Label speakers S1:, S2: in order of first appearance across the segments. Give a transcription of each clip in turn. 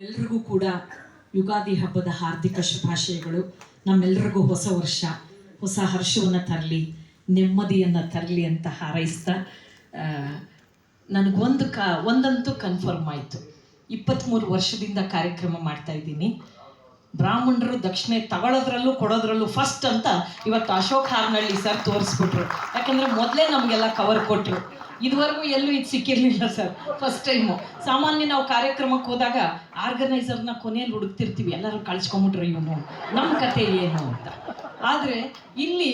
S1: ಎಲ್ರಿಗೂ ಕೂಡ ಯುಗಾದಿ ಹಬ್ಬದ ಹಾರ್ದಿಕ ಶುಭಾಶಯಗಳು. ನಮ್ಮೆಲ್ಲರಿಗೂ ಹೊಸ ವರ್ಷ ಹೊಸ ಹರ್ಷವನ್ನು ತರಲಿ, ನೆಮ್ಮದಿಯನ್ನು ತರಲಿ ಅಂತ ಹಾರೈಸ್ತಾ ನನಗೊಂದು ಒಂದಂತೂ ಕನ್ಫರ್ಮ್ ಆಯಿತು. 23 ವರ್ಷದಿಂದ ಕಾರ್ಯಕ್ರಮ ಮಾಡ್ತಾ ಇದ್ದೀನಿ. ಬ್ರಾಹ್ಮಣರು ದಕ್ಷಿಣೆ ತಗೊಳ್ಳೋದ್ರಲ್ಲೂ ಕೊಡೋದ್ರಲ್ಲೂ ಫಸ್ಟ್ ಅಂತ ಇವತ್ತು ಅಶೋಕ್ ಹಾರ್ನಳ್ಳಿ ಸರ್ ತೋರಿಸ್ಬಿಟ್ರು. ಯಾಕಂದರೆ ಮೊದಲೇ ನಮಗೆಲ್ಲ ಕವರ್ ಕೊಟ್ಟರು. ಇದುವರೆಗೂ ಎಲ್ಲೂ ಇದು ಸಿಕ್ಕಿರಲಿಲ್ಲ ಸರ್, ಫಸ್ಟ್ ಟೈಮು. ಸಾಮಾನ್ಯ ನಾವು ಕಾರ್ಯಕ್ರಮಕ್ಕೆ ಹೋದಾಗ ಆರ್ಗನೈಸರ್ನ ಕೊನೆಯಲ್ಲಿ ಹುಡುಕ್ತಿರ್ತೀವಿ, ಎಲ್ಲರೂ ಕಳ್ಸ್ಕೊಂಬಿಟ್ರೆ ಇವನು ನಮ್ಮ ಕತೆ ಏನು ಅಂತ. ಆದರೆ ಇಲ್ಲಿ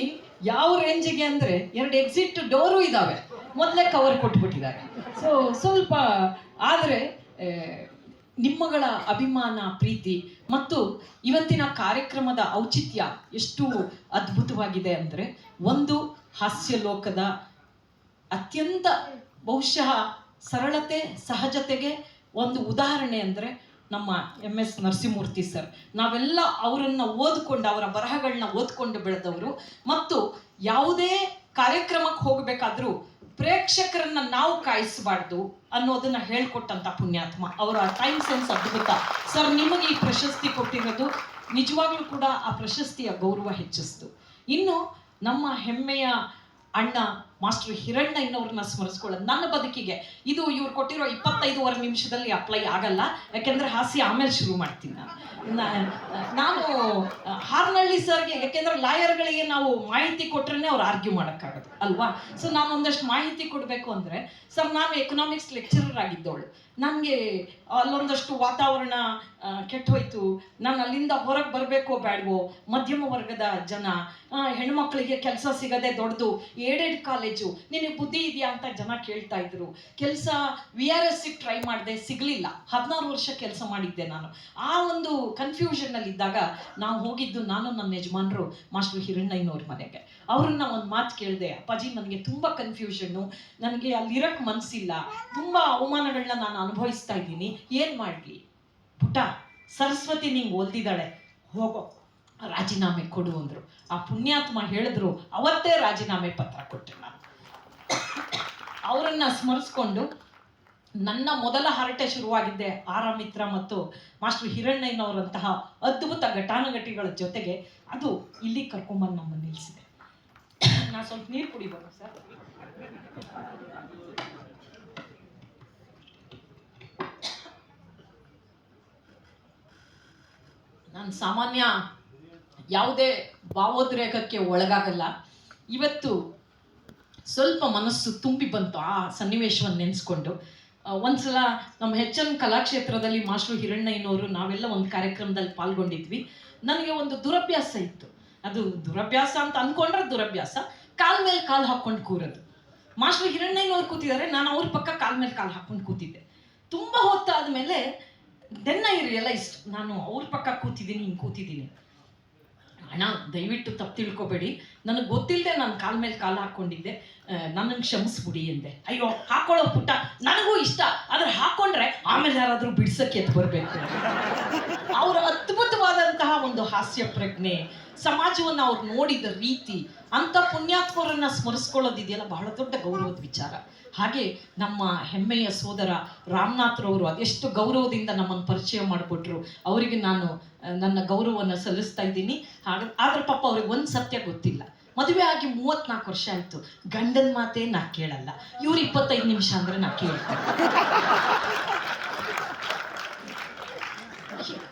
S1: ಯಾವ ರೇಂಜಿಗೆ ಅಂದರೆ 2 ಎಕ್ಸಿಟ್ ಡೋರು ಇದ್ದಾವೆ, ಮೊದಲೇ ಕವರ್ ಕೊಟ್ಬಿಟ್ಟಿದ್ದಾರೆ. ಸೊ ಸ್ವಲ್ಪ ಆದರೆ ನಿಮ್ಮಗಳ ಅಭಿಮಾನ, ಪ್ರೀತಿ ಮತ್ತು ಇವತ್ತಿನ ಕಾರ್ಯಕ್ರಮದ ಔಚಿತ್ಯ ಎಷ್ಟು ಅದ್ಭುತವಾಗಿದೆ ಅಂದರೆ, ಒಂದು ಹಾಸ್ಯ ಲೋಕದ ಅತ್ಯಂತ ಬಹುಶಃ ಸರಳತೆ, ಸಹಜತೆಗೆ ಒಂದು ಉದಾಹರಣೆ ಅಂದರೆ ನಮ್ಮ MS ನರಸಿಂಹಮೂರ್ತಿ ಸರ್. ನಾವೆಲ್ಲ ಅವರನ್ನು ಓದ್ಕೊಂಡು, ಅವರ ಬರಹಗಳನ್ನ ಓದ್ಕೊಂಡು ಬೆಳೆದವರು. ಮತ್ತು ಯಾವುದೇ ಕಾರ್ಯಕ್ರಮಕ್ಕೆ ಹೋಗಬೇಕಾದ್ರೂ ಪ್ರೇಕ್ಷಕರನ್ನ ನಾವು ಕಾಯಿಸಬಾರ್ದು ಅನ್ನೋದನ್ನ ಹೇಳ್ಕೊಟ್ಟಂತ ಪುಣ್ಯಾತ್ಮ. ಅವರ ಟೈಮ್ ಸೆನ್ಸ್ ಅದ್ಭುತ ಸರ್. ನಿಮಗೆ ಈ ಪ್ರಶಸ್ತಿ ಕೊಟ್ಟಿರೋದು ನಿಜವಾಗ್ಲೂ ಕೂಡ ಆ ಪ್ರಶಸ್ತಿಯ ಗೌರವ ಹೆಚ್ಚಿಸ್ತು. ಇನ್ನು ನಮ್ಮ ಹೆಮ್ಮೆಯ ಅಣ್ಣ ಮಾಸ್ಟರ್ ಹಿರಣ್ಣಯ್ಯನವ್ರನ್ನ ಸ್ಮರಿಸ್ಕೊಳ್ಳೋದು ನನ್ನ ಬದುಕಿಗೆ ಇದು ಇವ್ರು ಕೊಟ್ಟಿರೋ 25 ನಿಮಿಷದಲ್ಲಿ ಅಪ್ಲೈ ಆಗಲ್ಲ. ಯಾಕೆಂದರೆ ಹಾಸ್ಯ ಆಮೇಲೆ ಶುರು ಮಾಡ್ತೀನಿ ನಾನು ಹಾರ್ನಳ್ಳಿ ಸರ್ಗೆ. ಯಾಕೆಂದರೆ ಲಾಯರ್ಗಳಿಗೆ ನಾವು ಮಾಹಿತಿ ಕೊಟ್ರೇ ಅವ್ರು ಆರ್ಗ್ಯೂ ಮಾಡೋಕ್ಕಾಗೋದು ಅಲ್ವಾ. ಸೊ ನಾನು ಒಂದಷ್ಟು ಮಾಹಿತಿ ಕೊಡಬೇಕು ಅಂದರೆ, ಸರ್ ನಾನು ಎಕನಾಮಿಕ್ಸ್ ಲೆಕ್ಚರರ್ ಆಗಿದ್ದವಳು. ನನಗೆ ಅಲ್ಲೊಂದಷ್ಟು ವಾತಾವರಣ ಕೆಟ್ಟೋಯ್ತು. ನಾನು ಅಲ್ಲಿಂದ ಹೊರಗೆ ಬರಬೇಕೋ ಬೇಡವೋ, ಮಧ್ಯಮ ವರ್ಗದ ಜನ, ಹೆಣ್ಮಕ್ಳಿಗೆ ಕೆಲಸ ಸಿಗದೆ ದೊಡ್ಡದು, ಏಡೆಡ್ ಕಾಲೇಜು, ನಿನಗೆ ಬುದ್ಧಿ ಇದೆಯಾ ಅಂತ ಜನ ಕೇಳ್ತಾ ಇದ್ರು. ಕೆಲಸ VRSಗೆ ಟ್ರೈ ಮಾಡಿದೆ, ಸಿಗಲಿಲ್ಲ. 16 ವರ್ಷ ಕೆಲಸ ಮಾಡಿದ್ದೆ ನಾನು. ಆ ಒಂದು ಕನ್ಫ್ಯೂಷನಲ್ಲಿ ಇದ್ದಾಗ ನಾವು ಹೋಗಿದ್ದು, ನಾನು ನನ್ನ ಯಜಮಾನರು ಮಾಸ್ಟರ್ ಹಿರಣ್ಣಯ್ಯನವ್ರ ಮನೆಗೆ. ಅವ್ರನ್ನ ಒಂದು ಮಾತು ಕೇಳಿದೆ, ಅಪ್ಪಾಜಿ ನನಗೆ ತುಂಬ ಕನ್ಫ್ಯೂಷನ್ನು, ನನಗೆ ಅಲ್ಲಿರಕ್ಕೆ ಮನಸ್ಸಿಲ್ಲ, ತುಂಬ ಅವಮಾನಗಳನ್ನ ನಾನು ಅನುಭವಿಸ್ತಾ ಇದ್ದೀನಿ, ಏನು ಮಾಡಲಿ? ಪುಟ್ಟ, ಸರಸ್ವತಿ ನಿಂಗೆ ಓದಿದ್ದಾಳೆ, ಹೋಗೋ ರಾಜೀನಾಮೆ ಕೊಡು ಅಂದರು. ಆ ಪುಣ್ಯಾತ್ಮ ಹೇಳಿದ್ರು, ಅವತ್ತೇ ರಾಜೀನಾಮೆ ಪತ್ರ ಕೊಟ್ಟೆ ನಾನು. ಅವರನ್ನು ಸ್ಮರಿಸ್ಕೊಂಡು ನನ್ನ ಮೊದಲ ಹರಟೆ ಶುರುವಾಗಿದ್ದೆ ಆರಾಮಿತ್ರ ಮತ್ತು ಮಾಸ್ಟರ್ ಹಿರಣ್ಣಯ್ಯನವರಂತಹ ಅದ್ಭುತ ಘಟಾನುಘಟಿಗಳ ಜೊತೆಗೆ. ಅದು ಇಲ್ಲಿ ಕರ್ಕೊಂಬಂದು ನಮ್ಮನ್ನು ನಿಲ್ಲಿಸಿದೆ. ನಾನು ಸ್ವಲ್ಪ ನೀರು ಕುಡಿಬೋದು ಸರ್. ನಾನು ಸಾಮಾನ್ಯ ಯಾವುದೇ ಭಾವೋದ್ರೇಕಕ್ಕೆ ಒಳಗಾಗಲ್ಲ. ಇವತ್ತು ಸ್ವಲ್ಪ ಮನಸ್ಸು ತುಂಬಿ ಬಂತು ಆ ಸನ್ನಿವೇಶವನ್ನು ನೆನೆಸ್ಕೊಂಡು. ಒಂದ್ಸಲ ನಮ್ಮ HN ಕಲಾಕ್ಷೇತ್ರದಲ್ಲಿ ಮಾಸ್ಟರ್ ಹಿರಣ್ಣಯ್ಯನವರು ನಾವೆಲ್ಲ ಒಂದು ಕಾರ್ಯಕ್ರಮದಲ್ಲಿ ಪಾಲ್ಗೊಂಡಿದ್ವಿ. ನನಗೆ ಒಂದು ದುರಭ್ಯಾಸ ಇತ್ತು. ಅದು ದುರಭ್ಯಾಸ ಅಂತ ಅಂದ್ಕೊಂಡ್ರೆ ದುರಭ್ಯಾಸ, ಕಾಲ್ ಮೇಲೆ ಕಾಲು ಹಾಕ್ಕೊಂಡು ಕೂರೋದು. ಮಾಸ್ಟರ್ ಹಿರಣ್ಣಯ್ಯನವ್ರು ಕೂತಿದ್ದಾರೆ, ನಾನು ಅವ್ರ ಪಕ್ಕ ಕಾಲ್ ಮೇಲೆ ಕಾಲು ಹಾಕ್ಕೊಂಡು ಕೂತಿದ್ದೆ. ತುಂಬ ಹೊತ್ತಾದ್ಮೇಲೆ ದೆನ್ ಐ ರಿಯಲೈಸ್ಡ್, ನಾನು ಅವ್ರ ಪಕ್ಕ ಕೂತಿದ್ದೀನಿ, ಹಿಂಗೆ ಕೂತಿದ್ದೀನಿ. ಅಣ್ಣ ದಯವಿಟ್ಟು ತಪ್ಪು ತಿಳ್ಕೊಬೇಡಿ, ನನಗೆ ಗೊತ್ತಿಲ್ಲದೆ ನಾನು ಕಾಲ್ ಮೇಲೆ ಕಾಲು ಹಾಕ್ಕೊಂಡಿದ್ದೆ, ನನ್ನನ್ನು ಕ್ಷಮಿಸ್ಬಿಡಿ ಎಂದೆ. ಅಯ್ಯೋ ಹಾಕೊಳ್ಳೋ ಪುಟ್ಟ, ನನಗೂ ಇಷ್ಟ, ಆದರೆ ಹಾಕ್ಕೊಂಡ್ರೆ ಆಮೇಲೆ ಯಾರಾದರೂ ಬಿಡ್ಸಕ್ಕೆ ಎದ್ದು ಬರಬೇಕು. ಅವರ ಅದ್ಭುತವಾದಂತಹ ಒಂದು ಹಾಸ್ಯ ಪ್ರಜ್ಞೆ, ಸಮಾಜವನ್ನು ಅವ್ರು ನೋಡಿದ ರೀತಿ, ಅಂಥ ಪುಣ್ಯಾತ್ಮರನ್ನು ಸ್ಮರಿಸ್ಕೊಳ್ಳೋದಿದೆಯಲ್ಲ, ಬಹಳ ದೊಡ್ಡ ಗೌರವದ ವಿಚಾರ. ಹಾಗೆ ನಮ್ಮ ಹೆಮ್ಮೆಯ ಸೋದರ ರಾಮನಾಥ್ರವರು ಅದೆಷ್ಟು ಗೌರವದಿಂದ ನಮ್ಮನ್ನು ಪರಿಚಯ ಮಾಡಿಕೊಟ್ರು. ಅವರಿಗೆ ನಾನು ನನ್ನ ಗೌರವವನ್ನು ಸಲ್ಲಿಸ್ತಾ ಇದ್ದೀನಿ. ಆದ್ರೆ ಪಾಪ ಅವ್ರಿಗೆ ಒಂದು ಸತ್ಯ ಗೊತ್ತಿಲ್ಲ. ಮದುವೆ ಆಗಿ 34 ವರ್ಷ ಆಯಿತು, ಗಂಡನ ಮಾತೇ ನಾ ಕೇಳಲ್ಲ. ಇವ್ರು 25 ನಿಮಿಷ ಅಂದರೆ ನಾ ಕೇಳ್ತೇನೆ.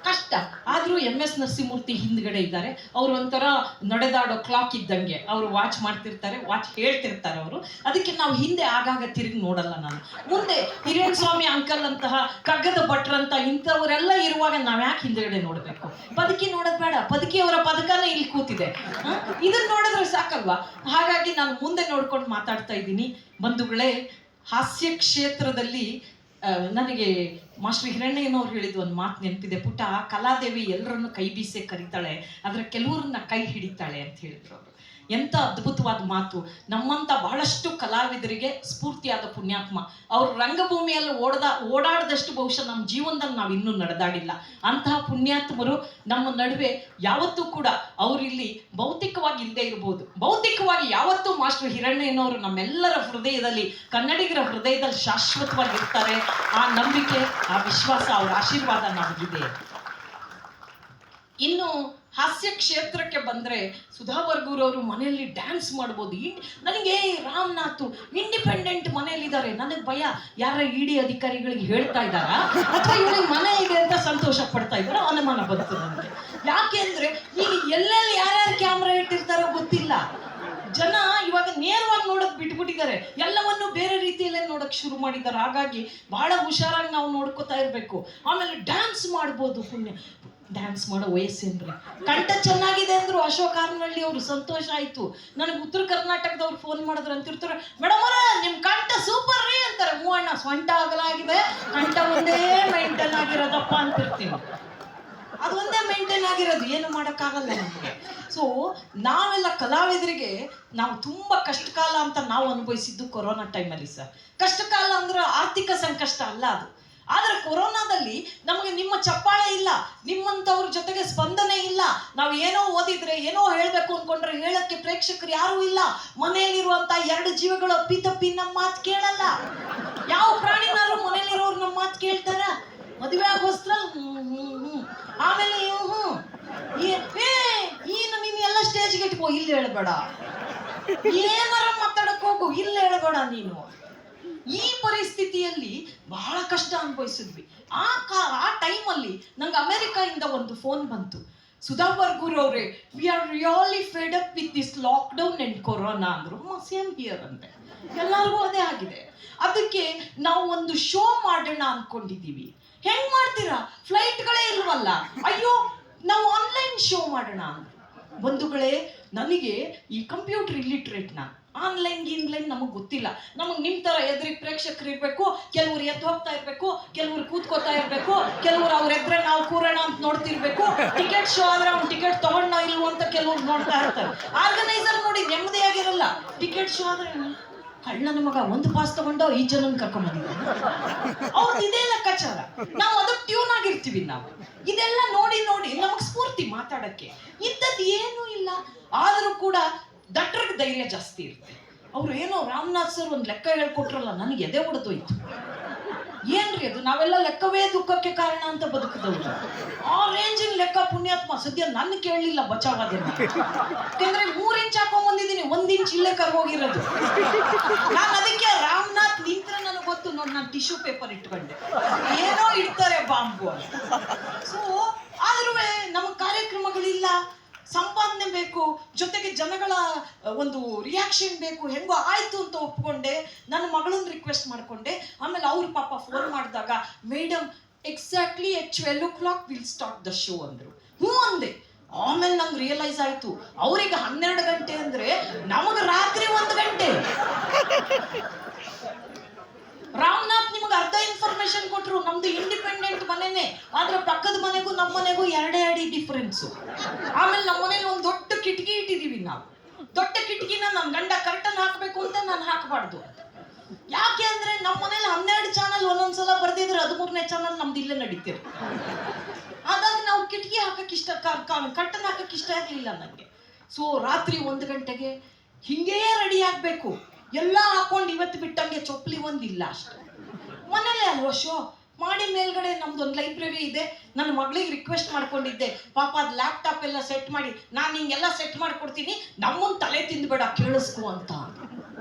S1: ಕಷ್ಟ. ಆದರೂ MS ನರಸಿಂಹಮೂರ್ತಿ ಹಿಂದ್ಗಡೆ ಇದ್ದಾರೆ. ಅವರು ಒಂಥರ ನಡೆದಾಡೋ ಕ್ಲಾಕ್ ಇದ್ದಂಗೆ. ಅವರು ವಾಚ್ ಮಾಡ್ತಿರ್ತಾರೆ, ವಾಚ್ ಹೇಳ್ತಿರ್ತಾರೆ ಅವರು. ಅದಕ್ಕೆ ನಾವು ಹಿಂದೆ ಆಗಾಗ ತಿರುಗಿ ನೋಡಲ್ಲ. ನಾನು ಮುಂದೆ ಹಿರಿಯಣ್ಣ ಸ್ವಾಮಿ ಅಂಕಲ್ ಅಂತಹ, ಕಗ್ಗದ ಭಟ್ರಂತ ಇಂಥವರೆಲ್ಲ ಇರುವಾಗ ನಾವು ಯಾಕೆ ಹಿಂದ್ಗಡೆ ನೋಡಬೇಕು? ಪದಕಿ ನೋಡೋದು ಬೇಡ, ಪದಕಿಯವರ ಪದಕನೇ ಇಲ್ಲಿ ಕೂತಿದೆ, ಇದನ್ನ ನೋಡಿದ್ರೆ ಸಾಕಲ್ವಾ? ಹಾಗಾಗಿ ನಾನು ಮುಂದೆ ನೋಡ್ಕೊಂಡು ಮಾತಾಡ್ತಾ ಇದ್ದೀನಿ. ಬಂಧುಗಳೇ, ಹಾಸ್ಯ ಕ್ಷೇತ್ರದಲ್ಲಿ ನನಗೆ ಮಾಸ್ಟರ್ ಹಿರಣ್ಣಯ್ಯನವ್ರು ಹೇಳಿದ ಒಂದು ಮಾತು ನೆನಪಿದೆ. ಪುಟ್ಟ, ಕಲಾದೇವಿ ಎಲ್ಲರನ್ನು ಕೈ ಬೀಸೆ ಕರೀತಾಳೆ, ಆದರೆ ಕೆಲವ್ರನ್ನ ಕೈ ಹಿಡಿತಾಳೆ ಅಂತ ಹೇಳಿದ್ರು ಅವರು. ಎಂಥ ಅದ್ಭುತವಾದ ಮಾತು. ನಮ್ಮಂಥ ಬಹಳಷ್ಟು ಕಲಾವಿದರಿಗೆ ಸ್ಫೂರ್ತಿಯಾದ ಪುಣ್ಯಾತ್ಮ. ಅವರು ರಂಗಭೂಮಿಯಲ್ಲಿ ಓಡಾಡದಷ್ಟು ಬಹುಶಃ ನಮ್ಮ ಜೀವನದಲ್ಲಿ ನಾವು ಇನ್ನೂ ನಡೆದಾಡಿಲ್ಲ. ಅಂತಹ ಪುಣ್ಯಾತ್ಮರು ನಮ್ಮ ನಡುವೆ ಯಾವತ್ತೂ ಕೂಡ, ಅವರಿಲ್ಲಿ ಭೌತಿಕವಾಗಿ ಇಲ್ಲದೆ ಇರ್ಬೋದು, ಭೌತಿಕವಾಗಿ ಯಾವತ್ತೂ ಮಾಸ್ಟರ್ ಹಿರಣ್ಣಯ್ಯನವರು ನಮ್ಮೆಲ್ಲರ ಹೃದಯದಲ್ಲಿ, ಕನ್ನಡಿಗರ ಹೃದಯದಲ್ಲಿ ಶಾಶ್ವತವಾಗಿ ಇರ್ತಾರೆ. ಆ ನಂಬಿಕೆ, ಆ ವಿಶ್ವಾಸ, ಅವರ ಆಶೀರ್ವಾದ ನಮಗಿದೆ. ಇನ್ನು ಹಾಸ್ಯ ಕ್ಷೇತ್ರಕ್ಕೆ ಬಂದರೆ ಸುಧಾ ಬರ್ಗೂರವರು ಮನೆಯಲ್ಲಿ ಡ್ಯಾನ್ಸ್ ಮಾಡ್ಬೋದು. ನನಗೆ ರಾಮನಾಥ್ ಇಂಡಿಪೆಂಡೆಂಟ್ ಮನೆಯಲ್ಲಿದ್ದಾರೆ, ನನಗೆ ಭಯ ಯಾರ ಇಡಿ ಅಧಿಕಾರಿಗಳಿಗೆ ಹೇಳ್ತಾ ಇದ್ದಾರಾ ಅಥವಾ ಇವಳಿಗೆ ಮನೆ ಇದೆ ಅಂತ ಸಂತೋಷ ಪಡ್ತಾ ಇದ್ದಾರೋ ಅನುಮಾನ ಬಂತು ನನಗೆ. ಯಾಕೆ ಅಂದರೆ ಈಗ ಎಲ್ಲೆಲ್ಲಿ ಯಾರ್ಯಾರು ಕ್ಯಾಮ್ರಾ ಇಟ್ಟಿರ್ತಾರೋ ಗೊತ್ತಿಲ್ಲ. ಜನ ಇವಾಗ ನೇರವಾಗಿ ನೋಡೋದು ಬಿಟ್ಬಿಟ್ಟಿದ್ದಾರೆ, ಎಲ್ಲವನ್ನು ಬೇರೆ ರೀತಿಯಲ್ಲೇ ನೋಡೋಕೆ ಶುರು ಮಾಡಿದ್ದಾರೆ. ಹಾಗಾಗಿ ಬಹಳ ಹುಷಾರಾಗಿ ನಾವು ನೋಡ್ಕೋತಾ ಇರಬೇಕು. ಆಮೇಲೆ ಡ್ಯಾನ್ಸ್ ಮಾಡ್ಬೋದು. ಪುಣ್ಯ ಡ್ಯಾನ್ಸ್ ಮಾಡೋ ವಯಸ್ಸೇನ್ರಿ, ಕಂಠ ಚೆನ್ನಾಗಿದೆ ಅಂದ್ರು ಅಶೋಕ್ ಹಾರ್ನಳ್ಳಿ ಅವರು, ಸಂತೋಷ ಆಯ್ತು. ನನಗೆ ಉತ್ತರ ಕರ್ನಾಟಕದವ್ರು ಫೋನ್ ಮಾಡಿದ್ರು ಅಂತಿರ್ತಾರೆ, ಮೇಡಮ್ ಅವರ ನಿಮ್ ಕಂಠ ಸೂಪರ್ ರೀ ಅಂತಾರೆ. ಮೂವಣ್ಣ ಸ್ವಂಟ ಆಗಲಾಗಿದೆ, ಕಂಠ ಒಂದೇ ಮೇಂಟೈನ್ ಆಗಿರೋದಪ್ಪ ಅಂತಿರ್ತೀನಿ. ಅದೊಂದೇ ಮೇಂಟೈನ್ ಆಗಿರೋದು, ಏನು ಮಾಡೋಕ್ಕಾಗಲ್ಲ ನಮಗೆ. ಸೊ ನಾವೆಲ್ಲ ಕಲಾವಿದರಿಗೆ ನಾವು ತುಂಬ ಕಷ್ಟಕಾಲ ಅಂತ ನಾವು ಅನುಭವಿಸಿದ್ದು ಕೊರೋನಾ ಟೈಮಲ್ಲಿ ಸರ್. ಕಷ್ಟಕಾಲ ಅಂದ್ರೆ ಆರ್ಥಿಕ ಸಂಕಷ್ಟ ಅಲ್ಲ ಅದು. ಆದರೆ ಕೊರೋನಾದಲ್ಲಿ ನಮಗೆ ನಿಮ್ಮ ಚಪ್ಪಾಳೆ ಇಲ್ಲ, ನಿಮ್ಮಂಥವ್ರ ಜೊತೆಗೆ ಸ್ಪಂದನೆ ಇಲ್ಲ. ನಾವು ಏನೋ ಓದಿದ್ರೆ, ಏನೋ ಹೇಳಬೇಕು ಅಂದ್ಕೊಂಡ್ರೆ ಹೇಳಕ್ಕೆ ಪ್ರೇಕ್ಷಕರು ಯಾರೂ ಇಲ್ಲ. ಮನೆಯಲ್ಲಿರುವಂಥ 2 ಜೀವಗಳು ಅಪ್ಪಿತಪ್ಪಿ ನಮ್ಮ ಮಾತು ಕೇಳಲ್ಲ. ಯಾವ ಪ್ರಾಣಿನಾರು ಮನೇಲಿರೋರು ನಮ್ಮ ಮಾತು ಕೇಳ್ತಾರ? ಮದುವೆ ಆಗೋಸ್ತ್ರ ಆಮೇಲೆ ಏನು ನೀನು ಎಲ್ಲ ಸ್ಟೇಜ್ಗೆ ಇಟ್ಕೋ, ಇಲ್ಲಿ ಹೇಳ್ಬೇಡ, ಏನಾರ ಮಾತಾಡಕ್ ಹೋಗು, ಇಲ್ಲಿ ಹೇಳ್ಬೇಡ ನೀನು. ಈ ಪರಿಸ್ಥಿತಿಯಲ್ಲಿ ಬಹಳ ಕಷ್ಟ ಅನುಭವಿಸಿದ್ವಿ. ಆ ಟೈಮಲ್ಲಿ ನಂಗೆ ಅಮೆರಿಕಾಯಿಂದ ಒಂದು ಫೋನ್ ಬಂತು. ಸುಧಾ ಬರ್ಗೂರ್ ಅವರೇ, we are really Fed up with this lockdown and corona ಅಂದ್ರು. ಸೇಮ್ ಹಿಯರ್ ಅಂತೆ, ಎಲ್ಲರಿಗೂ ಅದೇ ಆಗಿದೆ. ಅದಕ್ಕೆ ನಾವು ಒಂದು ಶೋ ಮಾಡೋಣ ಅನ್ಕೊಂಡಿದ್ದೀವಿ. ಹೆಂಗ್ ಮಾಡ್ತೀರಾ? ಫ್ಲೈಟ್ಗಳೇ ಇಲ್ವಲ್ಲ. ಅಯ್ಯೋ, ನಾವು ಆನ್ಲೈನ್ ಶೋ ಮಾಡೋಣ. ಬಂಧುಗಳೇ, ನನಗೆ ಈ ಕಂಪ್ಯೂಟರ್ ಇಲ್ಲಿಟ್ರೇಟ್ ನಾನು ಆನ್ಲೈನ್ ನಮಗೆ ಗೊತ್ತಿಲ್ಲ. ನಮಗೆ ನಿಮ್ಮ ಥರ ಎದುರಿಗೆ ಪ್ರೇಕ್ಷಕರು ಇರಬೇಕು, ಕೆಲವ್ರು ಎದ್ದು ಹೋಗ್ತಾ ಇರಬೇಕು, ಕೆಲವ್ರು ಕೂತ್ಕೋತಾ ಇರಬೇಕು, ಕೆಲವ್ರು ಅವ್ರ ಎದ್ರೆ ನಾವು ಕೂರೋಣ ಅಂತ ನೋಡ್ತಿರ್ಬೇಕು. ಟಿಕೆಟ್ ಶೋ ಆದ್ರೆ ಅವ್ನು ಟಿಕೆಟ್ ತಗೊಂಡ ಇಲ್ವೋ ಅಂತ ಕೆಲವ್ರು ನೋಡ್ತಾ ಇರ್ತಾರೆ. ಆರ್ಗನೈಸರ್ ನೋಡಿ ನೆಮ್ಮದಿಯಾಗಿರಲ್ಲ. ಟಿಕೆಟ್ ಶೋ ಆದ್ರೆ ಕಳ್ಳನ ಮಗ ಒಂದು ಪಾಸ್ ತಗೊಂಡು ಈ ಜನನ್ ಕರ್ಕೊಂಬಂದಿದ್ದಾನೆ, ಅವ್ರದ್ದು ಇದೇ ಲೆಕ್ಕಾಚಾರ. ನಾವು ಅದಕ್ಕೆ ಟ್ಯೂನ್ ಆಗಿರ್ತೀವಿ. ನಾವು ಇದೆಲ್ಲ ನೋಡಿ ನಮಗ್ ಸ್ಫೂರ್ತಿ ಮಾತಾಡಕ್ಕೆ ಇದ್ದದ್ದು ಏನೂ ಇಲ್ಲ. ಆದರೂ ಕೂಡ ದಟ್ರಿಗೆ ಧೈರ್ಯ ಜಾಸ್ತಿ ಇರುತ್ತೆ. ಅವ್ರು ಏನೋ ರಾಮನಾಥ್ ಸರ್ ಒಂದು ಲೆಕ್ಕ ಹೇಳ್ಕೊಟ್ರಲ್ಲ, ನನಗೆ ಎದೆ ಹೊಡೆದೋಯ್ತು. ಏನ್ರಿ ಅದು? ನಾವೆಲ್ಲ ಲೆಕ್ಕವೇ ದುಃಖಕ್ಕೆ ಕಾರಣ ಅಂತ ಬದುಕಿದವ್ರು. ಆ ರೇಂಜಿನ ಲೆಕ್ಕ ಪುಣ್ಯಾತ್ಮ ಸದ್ಯ ನನ್ನ ಕೇಳಲಿಲ್ಲ, ಬಚಾವಾದ. ಯಾಕೆಂದ್ರೆ 3 ಇಂಚ್ ಹಾಕೊಂಡ್ಬಂದಿದ್ದೀನಿ, 1 ಇಂಚ್ ಇಲ್ಲೇ ಕರ್ಗೋಗಿರೋದು. ನಾನು ಅದಕ್ಕೆ ರಾಮನಾಥ್ ನಿಂತ್ರೆ ನನಗೆ ಗೊತ್ತು ನೋಡಿ, ನಾನು ಟಿಶ್ಯೂ ಪೇಪರ್ ಇಟ್ಕೊಂಡೆ, ಏನೋ ಇಡ್ತಾರೆ ಬಾಂಬು. ಸೊ ಆದ್ರೂ ನಮ್ಮ ಕಾರ್ಯಕ್ರಮಗಳಿಲ್ಲ, ಸಂಪಾದನೆ ಬೇಕು, ಜೊತೆಗೆ ಜನಗಳ ಒಂದು ರಿಯಾಕ್ಷನ್ ಬೇಕು. ಹೆಂಗೋ ಆಯ್ತು ಅಂತ ಒಪ್ಕೊಂಡೆ. ನನ್ನ ಮಗಳನ್ನ ರಿಕ್ವೆಸ್ಟ್ ಮಾಡ್ಕೊಂಡೆ. ಆಮೇಲೆ ಅವ್ರ ಪಾಪ ಫೋನ್ ಮಾಡಿದಾಗ, madam exactly at 12 o'clock will start the show ಅಂದ್ರು. ಹ್ಞೂ ಅಂದೆ. ಆಮೇಲೆ ನಂಗೆ ರಿಯಲೈಸ್ ಆಯ್ತು, ಅವ್ರಿಗೆ 12 ಗಂಟೆ ಅಂದ್ರೆ ನಮಗೆ ರಾತ್ರಿ 1 ಗಂಟೆ. ರಾಮನಾಥ್ ನಿಮಗೆ ಅರ್ಧ ಇನ್ಫಾರ್ಮೇಶನ್ ಕೊಟ್ರು. ನಮ್ದು ಇಂಡಿಪೆಂಡೆಂಟ್ ಮನೆನೇ, ಆದ್ರೆ ಪಕ್ಕದ ಮನೆಗೂ ನಮ್ಮ ಮನೆಗೂ 2 ಅಡಿ ಡಿಫ್ರೆನ್ಸು. ಆಮೇಲೆ ನಮ್ಮ ಮನೇಲಿ ಒಂದು ದೊಡ್ಡ ಕಿಟಕಿ ಇಟ್ಟಿದೀವಿ ನಾವು. ದೊಡ್ಡ ಕಿಟಕಿನ ನನ್ನ ಗಂಡ ಕರ್ಟನ್ ಹಾಕ್ಬೇಕು ಅಂತ ನಾನು ಹಾಕಬಾರ್ದು. ಯಾಕೆ ಅಂದ್ರೆ ನಮ್ಮ ಮನೇಲಿ 12 ಚಾನಲ್ ಒಂದೊಂದ್ಸಲ ಬರ್ದಿದ್ರೆ 13ನೇ ಚಾನಲ್ ನಮ್ದು ಇಲ್ಲೇ ನಡೀತಿರು. ಹಾಗಾಗಿ ನಾವು ಕಿಟಕಿ ಹಾಕಕ್ಕೆ ಕರ್ಟನ್ ಹಾಕಕ್ಕೆ ಇಷ್ಟ ಆಗಲಿಲ್ಲ ನನಗೆ. ಸೊ ರಾತ್ರಿ 1 ಗಂಟೆಗೆ ಹಿಂಗೇ ರೆಡಿ ಆಗ್ಬೇಕು, ಎಲ್ಲ ಹಾಕೊಂಡು ಇವತ್ತು ಬಿಟ್ಟಂಗೆ ಚೊಪ್ಲಿ ಒಂದಿಲ್ಲ ಅಷ್ಟೆ. ಮನೇಲೆ ಅಲ್ವಾ ಶೋ ಮಾಡಿ. ಮೇಲ್ಗಡೆ ನಮ್ದೊಂದು ಲೈಬ್ರರಿ ಇದೆ. ನನ್ನ ಮಗಳಿಗೆ ರಿಕ್ವೆಸ್ಟ್ ಮಾಡ್ಕೊಂಡಿದ್ದೆ, ಪಾಪ ಅದು ಲ್ಯಾಪ್ಟಾಪ್ ಎಲ್ಲ ಸೆಟ್ ಮಾಡಿ, ನಾನು ಹಿಂಗೆಲ್ಲ ಸೆಟ್ ಮಾಡ್ಕೊಡ್ತೀನಿ, ನಮ್ಮನ್ನು ತಲೆ ತಿಂದ್ಬೇಡ ಕೇಳಿಸ್ಕೊ ಅಂತ.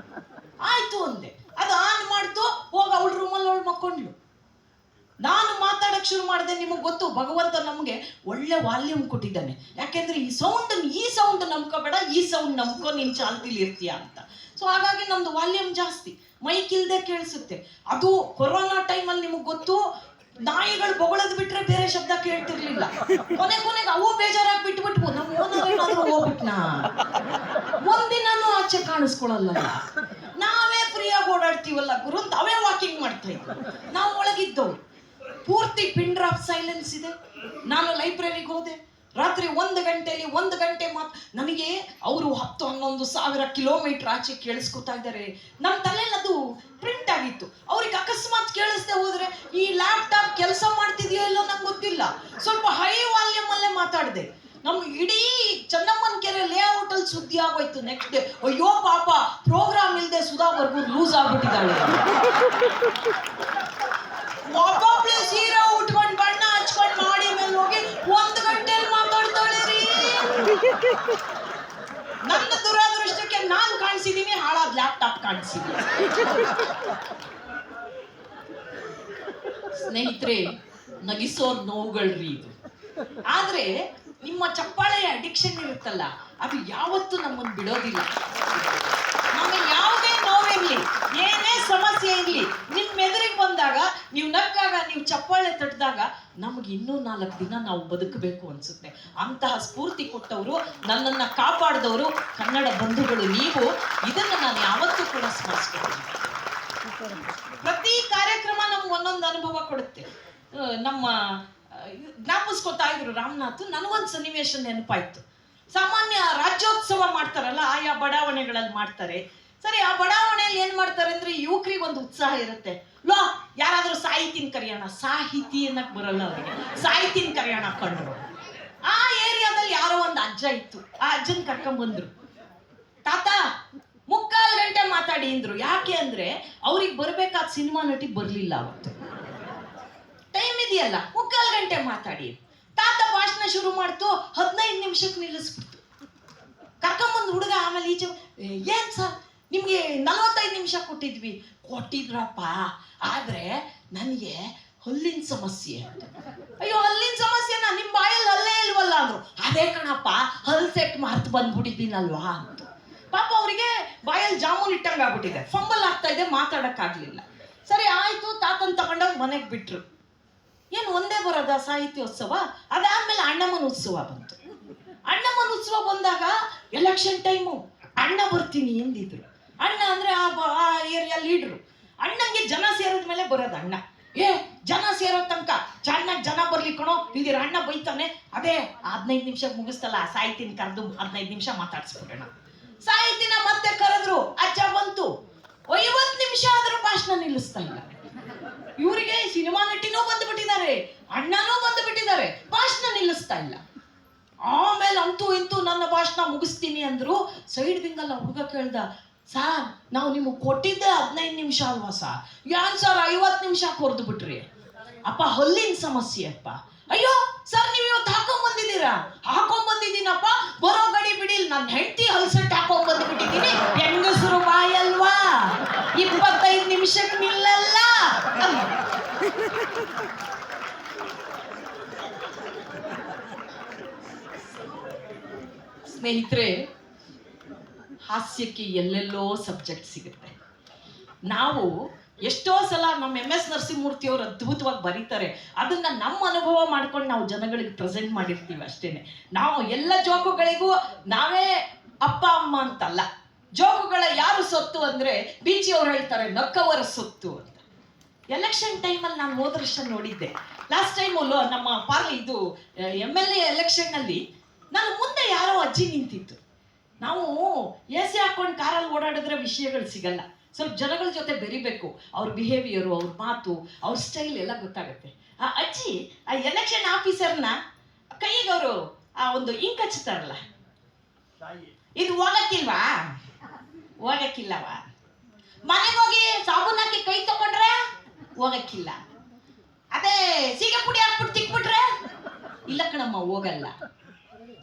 S1: ಆಯ್ತು ಅಂದೆ. ಅದು ಆನ್ ಮಾಡ್ತು, ಹೋಗಿ ಅವಳ ರೂಮಲ್ಲಿ ಅವಳು ಮಕ್ಕೊಂಡ್ಲು. ನಾನು ಮಾತಾಡಕ್ ಶುರು ಮಾಡಿದೆ. ನಿಮಗೆ ಗೊತ್ತು, ಭಗವಂತ ನಮಗೆ ಒಳ್ಳೆ ವಾಲ್ಯೂಮ್ ಕೊಟ್ಟಿದ್ದಾನೆ. ಯಾಕೆಂದ್ರೆ ಈ ಸೌಂಡ್ ನಂಬ್ಕೋಬೇಡ, ಈ ಸೌಂಡ್ ನಂಬ್ಕೊ, ನೀನ್ ಚಾಲ್ತಿಲಿ ಇರ್ತೀಯ ಅಂತ. ಸೊ ಹಾಗಾಗಿ ನಮ್ದು ವಾಲ್ಯೂಮ್ ಜಾಸ್ತಿ, ಮೈಕ್ ಇಲ್ದೆ ಕೇಳಿಸುತ್ತೆ. ಅದು ಕೊರೋನಾ ಟೈಮಲ್ಲಿ ನಿಮಗೆ ಗೊತ್ತು, ನಾಯಿಗಳು ಬೊಗಳದ್ ಬಿಟ್ರೆ ಬೇರೆ ಶಬ್ದ ಕೇಳ್ತಿರ್ಲಿಲ್ಲ. ಕೊನೆಗೆ ಅವು ಬೇಜಾರಾಗಿ ಬಿಟ್ಬಿಟ್ವು. ನಮ್ಮ ಓನರ್ ಏನಾದ್ರೂ ಹೋಗ್ಬಿಟ್ನಾ, ಒಂದಿನಾನು ಆಚೆ ಕಾಣಿಸ್ಕೊಳಲ್ಲ. ನಾವೇ ಫ್ರೀಯಾಗಿ ಓಡಾಡ್ತೀವಲ್ಲ ಗುರು ಅಂತ ಅವೇ ವಾಕಿಂಗ್ ಮಾಡ್ತಾ ಇದ್ವಿ. ನಾವು ಒಳಗಿದ್ದವು. ಪೂರ್ತಿ ಪಿನ್ ಡ್ರಾಪ್ ಸೈಲೆನ್ಸ್ ಇದೆ. ನಾನು ಲೈಬ್ರರಿಗೆ ಹೋದೆ, ರಾತ್ರಿ 1 ಗಂಟೆ ನನಗೆ ಅವರು 10-11 ಸಾವಿರ ಕಿಲೋಮೀಟರ್ ಆಚೆ ಕೇಳಿಸ್ಕೊತಾ ಇದ್ದಾರೆ. ನಮ್ಮ ತಲೆಯಲ್ಲಿ ಅದು ಪ್ರಿಂಟ್ ಆಗಿತ್ತು. ಅವ್ರಿಗೆ ಅಕಸ್ಮಾತ್ ಕೇಳಿಸ್ದೆ ಹೋದ್ರೆ ಈ ಲ್ಯಾಪ್ಟಾಪ್ ಕೆಲಸ ಮಾಡ್ತಿದೆಯೋ ಇಲ್ಲೋ ನಂಗೆ ಗೊತ್ತಿಲ್ಲ. ಸ್ವಲ್ಪ ಹೈ ವಾಲ್ಯೂಮ್ ಅಲ್ಲೇ ಮಾತಾಡಿದೆ. ನಮ್ಮ ಇಡೀ ಚನ್ನಮ್ಮನ ಕೆರೆ ಲೇಔಟ್ ಅಲ್ಲಿ ಸುದ್ದಿ ಆಗೋಯ್ತು. ನೆಕ್ಸ್ಟ್ ಡೇ, ಅಯ್ಯೋ ಪಾಪ ಪ್ರೋಗ್ರಾಮ್ ಇಲ್ಲದೆ ಸುಧಾ ಬರ್ಗು ಲೂಸ್ ಆಗ್ಬಿಟ್ಟಿದ್ದಾಳೆ. ಒಬ್ಬೊಬ್ಳೆ ಸೀರೆ ಉಟ್ಕೊಂಡು ಬಣ್ಣ ಹಚ್ಕೊಂಡು ಮಾಡಿ ಮೇಲೆ ಹೋಗಿ 1 ಗಂಟೆಯಲ್ಲಿ ಮಾತಾಡ್ತಾಳೆ ರೀ. ನನ್ನ ದುರಾದೃಷ್ಟಕ್ಕೆ ನಾನ್ ಕಾಣಿಸಿದೀನಿ, ಹಾಳಾದ ಲ್ಯಾಪ್ಟಾಪ್ ಕಾಣಿಸಿದೀನಿ. ಸ್ನೇಹಿತರೆ, ನಗಿಸೋರ್ ನೋವುಗಳ್ರಿ ಇದು. ಆದ್ರೆ ನಿಮ್ಮ ಚಪ್ಪಾಳೆಯ ಅಡಿಕ್ಷನ್ ಇರುತ್ತಲ್ಲ, ಅದು ಯಾವತ್ತೂ ನಮ್ಮನ್ನು ಬಿಡೋದಿಲ್ಲ. ನಮಗೆ ಯಾವುದೇ ನೋವಿರ್ಲಿ, ಏನೇ ಸಮಸ್ಯೆ ಇರ್ಲಿ, ನಿಮ್ಮ ಎದುರಿಗೆ ಬಂದಾಗ ನೀವು ನಕ್ಕಾಗ, ನೀವು ಚಪ್ಪಾಳೆ ತಟ್ಟಿದಾಗ ನಮಗೆ ಇನ್ನೂ 4 ದಿನ ನಾವು ಬದುಕಬೇಕು ಅನ್ಸುತ್ತೆ. ಅಂತಹ ಸ್ಫೂರ್ತಿ ಕೊಟ್ಟವರು, ನನ್ನನ್ನು ಕಾಪಾಡಿದವರು ಕನ್ನಡ ಬಂಧುಗಳು ನೀವು. ಇದನ್ನು ನಾನು ಯಾವತ್ತೂ ಕೂಡ ಸ್ಮರಿಸ್ಕೊಳ್ತೀನಿ. ಪ್ರತಿ ಕಾರ್ಯಕ್ರಮ ನಮ್ಗೆ ಒಂದೊಂದು ಅನುಭವ ಕೊಡುತ್ತೆ. ನಮ್ಮ ಜ್ಞಾಪಿಸ್ಕೊತಾ ಇದ್ರು ರಾಮನಾಥ್. ನನಗೊಂದು ಸನ್ನಿವೇಶ ನೆನಪಾಯ್ತು. ಸಾಮಾನ್ಯ ರಾಜ್ಯೋತ್ಸವ ಮಾಡ್ತಾರಲ್ಲ, ಆಯಾ ಬಡಾವಣೆಗಳಲ್ಲಿ ಮಾಡ್ತಾರೆ. ಸರಿ, ಆ ಬಡಾವಣೆಯಲ್ಲಿ ಏನ್ ಮಾಡ್ತಾರೆ ಅಂದ್ರೆ, ಯುವಕರಿಗೆ ಒಂದು ಉತ್ಸಾಹ ಇರುತ್ತೆ. ಲೋ, ಯಾರಾದ್ರೂ ಸಾಹಿತಿನ ಕರೆಯೋಣ. ಸಾಹಿತಿ ಅನ್ನಕ್ ಬರಲ್ಲ ಅವರಿಗೆ, ಸಾಹಿತಿನ ಕರೆಯೋಣ ಕಂಡ್ರು. ಆ ಏರಿಯಾದಲ್ಲಿ ಯಾರೋ ಒಂದು ಅಜ್ಜ ಇತ್ತು. ಆ ಅಜ್ಜನ್ ಕರ್ಕೊಂಡ್ ಬಂದ್ರು. ತಾತ 3/4 ಗಂಟೆ ಮಾತಾಡಿ ಅಂದ್ರು. ಯಾಕೆ ಅಂದ್ರೆ ಅವ್ರಿಗೆ ಬರ್ಬೇಕಾದ ಸಿನಿಮಾ ನಟಿ ಬರ್ಲಿಲ್ಲ ಅವತ್ತು. ಟೈಮ್ ಇದೆಯಲ್ಲ, 3/4 ಗಂಟೆ ಮಾತಾಡಿ. ತಾತ ಭಾಷಣ ಶುರು ಮಾಡ್ತು. 15 ನಿಮಿಷಕ್ಕೆ ನಿಲ್ಲಿಸ್ಬಿಡ್ತು. ಕರ್ಕೊಂಬಂದು ಹುಡುಗ ಆಮೇಲೆ ಈಚೆ, ಏನ್ ಸರ್ ನಿಮ್ಗೆ 45 ನಿಮಿಷ ಕೊಟ್ಟಿದ್ವಿ. ಕೊಟ್ಟಿದ್ರಪ್ಪ, ಆದ್ರೆ ನನಗೆ ಹಲ್ಲಿನ ಸಮಸ್ಯೆ. ಅಯ್ಯೋ, ಹಲ್ಲಿನ ಸಮಸ್ಯೆನ ನಿಮ್ ಬಾಯಲ್ಲಿ ಅಲ್ಲೇ ಇಲ್ವಲ್ಲ ಅಂದ್ರು. ಅದೇ ಕಣಪ್ಪ, ಹಲ್ ಸೆಟ್ ಮಾರ್ತು ಬಂದ್ಬಿಟ್ಟಿದ್ದೀನಲ್ವಾ ಅಂತ. ಪಾಪ ಅವರಿಗೆ ಬಾಯಲ್ಲಿ ಜಾಮೂನ್ ಇಟ್ಟಂಗ ಆಗ್ಬಿಟ್ಟಿದೆ, ಫಂಬಲ್ ಆಗ್ತಾ ಇದೆ, ಮಾತಾಡಕ್ಕಾಗ್ಲಿಲ್ಲ. ಸರಿ ಆಯ್ತು, ತಾತನ್ ತಗೊಂಡೋಗಿ ಮನೆಗೆ ಬಿಟ್ರು. ಏನು ಒಂದೇ ಬರೋದ ಸಾಹಿತ್ಯೋತ್ಸವ? ಅದಾದ್ಮೇಲೆ ಅಣ್ಣಮ್ಮನ ಉತ್ಸವ ಬಂತು. ಅಣ್ಣಮ್ಮನ ಉತ್ಸವ ಬಂದಾಗ ಎಲೆಕ್ಷನ್ ಟೈಮು. ಅಣ್ಣ ಬರ್ತೀನಿ ಎಂದಿದ್ರು. ಅಣ್ಣ ಅಂದ್ರೆ ಆ ಏರಿಯಾ ಲೀಡ್ರು. ಅಣ್ಣಂಗೆ ಜನ ಸೇರಿದ ಮೇಲೆ ಬರೋದು ಅಣ್ಣ. ಜನ ಸೇರೋ ತನಕ ಚೆನ್ನಾಗಿ ಜನ ಬರ್ಲಿ ಕಣೋ, ಇದೀರ ಅಣ್ಣ ಬೈತಾನೆ. ಅದೇ 15 ನಿಮಿಷ ಮುಗಿಸ್ತಲ್ಲ, ಸಾಹಿತಿನ ಕರೆದು 15 ನಿಮಿಷ ಮಾತಾಡ್ಸ್ಬಿಡೋಣ. ಸಾಹಿತಿನ ಮತ್ತೆ ಕರೆದ್ರು. ಅಜ್ಜ ಬಂತು. 50 ನಿಮಿಷ ಆದ್ರೂ ಭಾಷಣ ನಿಲ್ಲಿಸ್ತಾ ಇಲ್ಲ. ಇವರಿಗೆ ಸಿನಿಮಾ ನಟಿನೂ ಬಂದ್ಬಿಟ್ಟಿದ್ದಾರೆ, ಅಣ್ಣನೂ ಬಂದ್ಬಿಟ್ಟಿದ್ದಾರೆ, ಭಾಷಣ ನಿಲ್ಲಿಸ್ತಾ ಇಲ್ಲ. ಆಮೇಲೆ ಅಂತೂ ಇಂತೂ ನನ್ನ ಭಾಷಣ ಮುಗಿಸ್ತೀನಿ ಅಂದ್ರು. ಸೈಡ್ ವಿಂಗಲ್ಲ ಹುಡುಗ ಕೇಳ್ದ, ಸಾರ್ ನಾವು ನಿಮಗೆ ಕೊಟ್ಟಿದ್ದೆ 15 ನಿಮಿಷ ಅಲ್ವಾ ಸಾರ್? ಯಾನ್ ಸರ್ 50 ನಿಮಿಷ ಕೊರ್ದು ಬಿಟ್ರಿ? ಅಪ್ಪ ಹಲ್ಲಿನ ಸಮಸ್ಯೆ ಅಪ್ಪ. ಅಯ್ಯೋ ಸರ್, ನೀವು ಇವತ್ತು ಹಾಕೊಂಡ್ಬಂದಿದ್ದೀರಾ? ಹಾಕೊಂಡ್ಬಂದಿದ್ದೀನಪ್ಪ, ಬರೋ ಗಡಿ ಬಿಡಿ, ನನ್ನ ಹೆಂಡತಿ ಹಲ್ಸೆಟ್ ಹಾಕೊಂಡ್ ಬಂದ್ಬಿಟ್ಟಿದ್ದೀನಿ. ಹೆಂಗಸರು ಬಾಯಲ್ವಾ, 25 ನಿಮಿಷಕ್ಕೆ ನಿಲ್ಲಲ್ಲ. ಸ್ನೇಹಿತರೆ, ಹಾಸ್ಯಕ್ಕೆ ಎಲ್ಲೆಲ್ಲೋ ಸಬ್ಜೆಕ್ಟ್ ಸಿಗುತ್ತೆ. ನಾವು ಎಷ್ಟೋ ಸಲ ನಮ್ಮ MS ನರಸಿಂಹಮೂರ್ತಿ ಅವರು ಅದ್ಭುತವಾಗಿ ಬರೀತಾರೆ. ಅದನ್ನ ನಮ್ಮ ಅನುಭವ ಮಾಡ್ಕೊಂಡು ನಾವು ಜನಗಳಿಗೆ ಪ್ರೆಸೆಂಟ್ ಮಾಡಿರ್ತೀವಿ ಅಷ್ಟೇನೆ. ನಾವು ಎಲ್ಲ ಜೋಕುಗಳಿಗೂ ನಾವೇ ಅಪ್ಪ ಅಮ್ಮ ಅಂತಲ್ಲ. ಜೋಕುಗಳ ಯಾರು ಸೊತ್ತು ಅಂದ್ರೆ ಬೀಚಿ ಅವ್ರು ಹೇಳ್ತಾರೆ, ನಕ್ಕವರ ಸೊತ್ತು ಅಂತ. ಎಲೆಕ್ಷನ್ ಟೈಮಲ್ಲಿ ನಾನು ಹೋದ ವರ್ಷ ನೋಡಿದ್ದೆ. ಲಾಸ್ಟ್ ಟೈಮು ನಮ್ಮ ಇದು MLA ಎಲೆಕ್ಷನ್ ನಲ್ಲಿ ನಾನು ಮುಂದೆ ಯಾರೋ ಅಜ್ಜಿ ನಿಂತಿತ್ತು. ನಾವು AC ಹಾಕೊಂಡು ಕಾರಲ್ಲಿ ಓಡಾಡಿದ್ರೆ ವಿಷಯಗಳು ಸಿಗಲ್ಲ. ಸ್ವಲ್ಪ ಜನಗಳ ಜೊತೆ ಬೆರಿಬೇಕು. ಅವ್ರ ಬಿಹೇವಿಯರು, ಅವ್ರ ಮಾತು, ಅವ್ರ ಸ್ಟೈಲ್ ಎಲ್ಲ ಗೊತ್ತಾಗುತ್ತೆ. ಆ ಅಜ್ಜಿ ಆ ಎಲೆಕ್ಷನ್ ಆಫೀಸರ್ನ ಕೈಗೆ ಅವರು ಆ ಒಂದು ಇಂಕ್ ಹಚ್ತಾರಲ್ಲ, ಇದು ಹೋಗಕ್ಕಿಲ್ವಾ? ಹೋಗಕ್ಕಿಲ್ಲವಾ? ಮನೆಗೆ ಹೋಗಿ ಸಾಬೂನ್ ಹಾಕಿ ಕೈ ತಗೊಂಡ್ರೆ ಹೋಗಕ್ಕಿಲ್ಲ. ಅದೇ ಸೀಗೆ ಪುಡಿ ಹಾಕ್ಬಿಟ್ಟು ತಿಕ್ಬಿಟ್ರೆ ಇಲ್ಲ ಕಣಮ್ಮ ಹೋಗಲ್ಲ.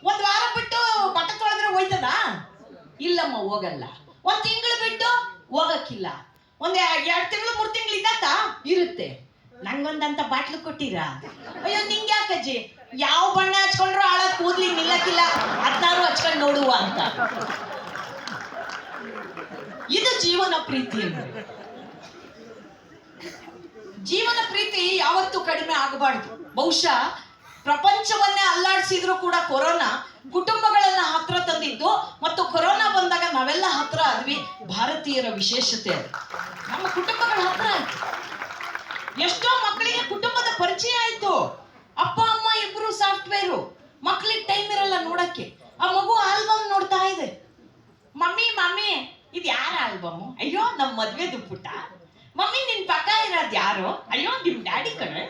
S1: 1 ವಾರ ಬಿಟ್ಟು ಬಟ್ಟೆ ತೊಳೆದ್ರೆ ಹೋಯ್ತದ? ಇಲ್ಲಮ್ಮ ಹೋಗಲ್ಲ. 1 ತಿಂಗಳು ಬಿಟ್ಟು ಹೋಗಕ್ಕಿಲ್ಲ. 2 ತಿಂಗಳು 3 ತಿಂಗಳು ಇದ್ದ ಇರುತ್ತೆ. ನಂಗೊಂದಂತ ಬಾಟ್ಲು ಕೊಟ್ಟಿರಾ? ಅಯ್ಯೋ ನಿಂಗೆ ಯಾಕಜ್ಜಿ? ಯಾವ ಬಣ್ಣ ಹಚ್ಕೊಂಡ್ರು ಹಾಳಾದ್ ಕೂದ್ಲಿ ನಿಲ್ಲಕ್ಕಿಲ್ಲ, 16 ಹಚ್ಕೊಂಡು ನೋಡುವ ಅಂತ. ಇದು ಜೀವನ ಪ್ರೀತಿ ಅಂದ್ರೆ. ಜೀವನ ಪ್ರೀತಿ ಯಾವತ್ತೂ ಕಡಿಮೆ ಆಗಬಾರ್ದು. ಬಹುಶಃ ಪ್ರಪಂಚವನ್ನೇ ಅಲ್ಲಾಡಿಸಿದ್ರು ಕೂಡ ಕೊರೋನಾ ಕುಟುಂಬಗಳನ್ನ ಹತ್ರ ತಂದಿದ್ದು, ಮತ್ತು ಕೊರೋನಾ ಬಂದಾಗ ನಾವೆಲ್ಲ ಹತ್ರ ಆದ್ವಿ. ಭಾರತೀಯರ ವಿಶೇಷತೆ ಅದು. ನಮ್ಮ ಕುಟುಂಬಗಳ ಹತ್ರ ಆಯ್ತು. ಎಷ್ಟೋ ಮಕ್ಕಳಿಗೆ ಕುಟುಂಬದ ಪರಿಚಯ ಆಯ್ತು. ಅಪ್ಪ ಅಮ್ಮ ಇಬ್ರು ಸಾಫ್ಟ್ವೇರು, ಮಕ್ಕಳಿಗೆ
S2: ಆಲ್ಬಮ್. ಅಯ್ಯೋ ನಮ್ಮ ಮದ್ವೆದು ಪುಟ. ಮಮ್ಮಿ ನಿನ್ ಪಕ್ಕ ಇರೋದ್ ಯಾರು? ಅಯ್ಯೋ ನಿಮ್ ಡ್ಯಾಡಿ ಕಣೆ.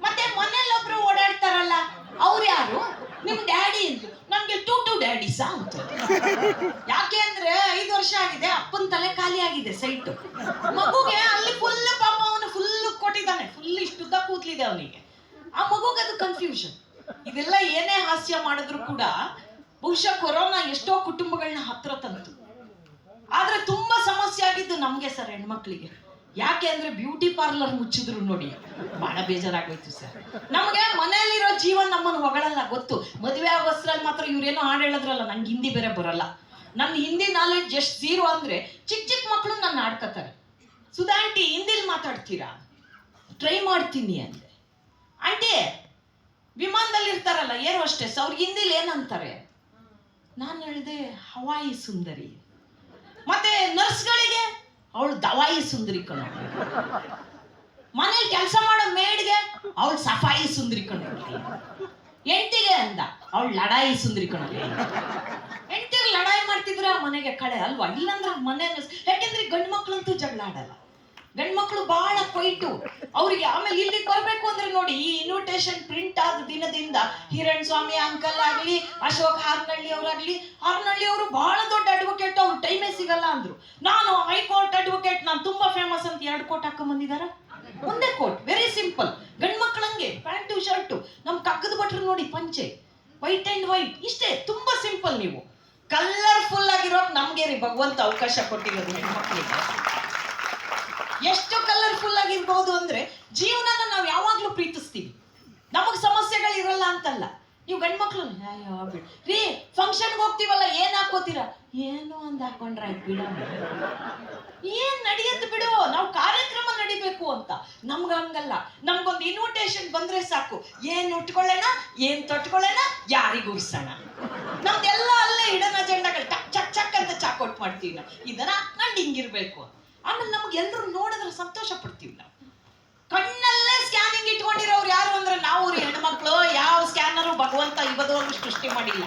S2: ಮತ್ತೆ ಮನೇಲೊಬ್ರು ಓಡಾಡ್ತಾರಲ್ಲ ಅವ್ರು ಯಾರು? ನಿಮ್ ಡ್ಯಾಡಿ ಅಂದ್ರು. ನಮ್ಗೆ ಟೂ ಡ್ಯಾಡೀಸ ಅಂತ. ಯಾಕೆ ಅಂದ್ರೆ 5 ವರ್ಷ ಆಗಿದೆ, ಅಪ್ಪನ ತಲೆ ಖಾಲಿ ಆಗಿದೆ ಸೈಟ್. ಮಗುಗೆ ಅಲ್ಲಿ ಫುಲ್ ಪಾಪ ಅವನು ಫುಲ್ ಕೊಟ್ಟಿದ್ದಾನೆ, ಫುಲ್ ಇಷ್ಟುದ್ದ ಕೂತ್ಲಿದೆ ಅವನಿಗೆ. ಆ ಮಗುಗೆ ಅದು ಕನ್ಫ್ಯೂಷನ್. ಇದೆಲ್ಲ ಏನೇ ಹಾಸ್ಯ ಮಾಡಿದ್ರು ಕೂಡ ಬಹುಶಃ ಕೊರೋನಾ ಎಷ್ಟೋ ಕುಟುಂಬಗಳನ್ನ ಹತ್ರ ತಂತು. ಆದ್ರೆ ತುಂಬಾ ಸಮಸ್ಯೆ ಆಗಿದ್ದು ನಮ್ಗೆ ಸರ್, ಹೆಣ್ಮಕ್ಳಿಗೆ. ಯಾಕೆ ಅಂದ್ರೆ ಬ್ಯೂಟಿ ಪಾರ್ಲರ್ ಮುಚ್ಚಿದ್ರು ನೋಡಿ, ಬಹಳ ಬೇಜಾರಾಗೋಯ್ತು ಸರ್. ನಮ್ಗೆ ಮನೆಯಲ್ಲಿರೋ ಜೀವನ ನಮ್ಮನ್ನು ಹೊಗಳಲ್ಲ, ಗೊತ್ತು. ಮದುವೆ ಆಗೋಸ್ಟ್ರಲ್ಲಿ ಮಾತ್ರ ಇವ್ರೇನೋ ಹಾಡು ಹೇಳಿದ್ರಲ್ಲ, ನಂಗೆ ಹಿಂದಿ ಬೇರೆ ಬರಲ್ಲ. ನನ್ನ ಹಿಂದಿ ನಾಲೆಡ್ಜ್ ಎಷ್ಟು 0 ಅಂದ್ರೆ ಚಿಕ್ಕ ಮಕ್ಕಳು ನನ್ನ ಆಡ್ಕತಾರೆ. ಸುಧಾ ಆಂಟಿ ಹಿಂದಿಲ್ ಮಾತಾಡ್ತೀರಾ? ಟ್ರೈ ಮಾಡ್ತೀನಿ ಅಂದೆ. ಆಂಟಿ ವಿಮಾನದಲ್ಲಿ ಇರ್ತಾರಲ್ಲ ಏರ್ ಹೋಸ್ಟೆಸ್, ಅವ್ರಿಗೆ ಹಿಂದಿಲ್ ಏನಂತಾರೆ? ನಾನು ಹೇಳಿದೆ ಹವಾಯಿ ಸುಂದರಿ. ಮತ್ತೆ ನರ್ಸ್ಗಳಿಗೆ ಅವಳು ದವಾಯಿ ಸುಂದರಿ ಕಣ. ಮನೇಲಿ ಕೆಲಸ ಮಾಡೋ ಮೇಡ್ಗೆ ಅವಳು ಸಫಾಯಿ ಸುಂದರಿ ಕಣ. ಹೆಂಡತಿಗೆ ಅಂದ ಅವಳು ಲಡಾಯಿ ಸುಂದರಿ ಕಣ. ಹೆಂಡತಿರು ಲಡಾಯಿ ಮಾಡ್ತಿದ್ರೆ ಮನೆಗೆ ಕಳೆ ಅಲ್ವಾ? ಇಲ್ಲಾಂದ್ರೆ ಮನೆ, ಯಾಕೆಂದ್ರೆ ಗಂಡು ಮಕ್ಳಂತೂ ಜಗಳ ಆಡಲ್ಲ. ಗಂಡ್ಮಕ್ಳು ಬಹಳ ಕೊಯ್ಟು ಅವ್ರಿಗೆ. ಆಮೇಲೆ ಇಲ್ಲಿಗೆ ಬರ್ಬೇಕು ಅಂದ್ರೆ ನೋಡಿ, ಈ ಇನ್ವಿಟೇಷನ್ ಪ್ರಿಂಟ್ ಆದ ದಿನದಿಂದ ಹಿರಣ್ ಸ್ವಾಮಿ ಅಂಕಲ್ ಆಗ್ಲಿ, ಅಶೋಕ್ ಹಾರ್ನಳ್ಳಿ ಅವರಾಗ್ಲಿ, ಹಾರ್ನಳ್ಳಿ ಅವರು ಬಹಳ ದೊಡ್ಡ ಅಡ್ವೊಕೇಟ್, ಅವ್ರು ಟೈಮೇ ಸಿಗಲ್ಲ ಅಂದ್ರು. ನಾನು ಹೈಕೋರ್ಟ್ ಅಡ್ವೊಕೇಟ್, ನಾನು ತುಂಬಾ ಫೇಮಸ್ ಅಂತ 2 ಕೋಟ್ ಹಾಕೊಂಡ್ ಬಂದಿದಾರ. ಒಂದೇ ಕೋಟ್, ವೆರಿ ಸಿಂಪಲ್. ಗಂಡ್ಮಕ್ಳಂಗೆ ಪ್ಯಾಂಟು ಶರ್ಟು. ನಮ್ ಕಗ್ಗದ ಭಟ್ರು ನೋಡಿ ಪಂಚೆ, ವೈಟ್ ಅಂಡ್ ವೈಟ್, ಇಷ್ಟೇ, ತುಂಬಾ ಸಿಂಪಲ್. ನೀವು ಕಲರ್ಫುಲ್ ಆಗಿರೋಕ್ ನಮ್ಗೆ ರೀ ಭಗವಂತ ಅವಕಾಶ ಕೊಟ್ಟಿರೋದು ಹೆಣ್ಮಕ್ಳಿಗೆ. ಎಷ್ಟು ಕಲರ್ಫುಲ್ ಆಗಿರ್ಬೋದು ಅಂದ್ರೆ ಜೀವನನ ನಾವು ಯಾವಾಗ್ಲೂ ಪ್ರೀತಿಸ್ತೀವಿ. ನಮಗ್ ಸಮಸ್ಯೆಗಳಿರಲ್ಲ ಅಂತಲ್ಲ. ನೀವು ಗಂಡ್ಮಕ್ಳು ರೀ ಫಂಕ್ಷನ್ಗೆ ಹೋಗ್ತೀವಲ್ಲ, ಏನ್ ಹಾಕೋತೀರಾ? ಏನೋ ಒಂದ್ ಹಾಕೊಂಡ್ರಾಯ್ತು ಬಿಡ, ಏನ್ ನಡೆಯತ್ತೆ ಬಿಡು, ನಾವು ಕಾರ್ಯಕ್ರಮ ನಡಿಬೇಕು ಅಂತ. ನಮ್ಗ ಹಂಗಲ್ಲ. ನಮ್ಗೊಂದು ಇನ್ವಿಟೇಷನ್ ಬಂದ್ರೆ ಸಾಕು, ಏನ್ ಉಟ್ಕೊಳ್ಳೋಣ, ಏನ್ ತೊಟ್ಕೊಳ್ಳೋಣ, ಯಾರಿಗೂ ಉರ್ಸೋಣ. ನಮ್ದೆಲ್ಲ ಅಲ್ಲೇ ಹಿಡನ್ ಅಜೆಂಡಾಗಳು ಟಕ್ ಚಕ್ ಚಕ್ ಅಂತ ಚಾಕೋಟ್ ಮಾಡ್ತೀವಿ ನಾವು. ಇದನ್ನ ಹಾಕೊಂಡು ಹಿಂಗಿರ್ಬೇಕು. ಆಮೇಲೆ ನಮ್ಗೆ ಎಲ್ರು ನೋಡಿದ್ರೆ ಸಂತೋಷ ಪಡ್ತೀವಿ ನಾವು. ಕಣ್ಣಲ್ಲೇ ಸ್ಕ್ಯಾನಿಂಗ್ ಇಟ್ಕೊಂಡಿರೋರು ಯಾರು ಅಂದ್ರೆ ನಾವು ರೀ ಹೆಣ್ಮಕ್ಳು. ಯಾವ ಸ್ಕ್ಯಾನರು ಭಗವಂತ ಇವತ್ತವರೆಗೂ ಸೃಷ್ಟಿ ಮಾಡಿಲ್ಲ.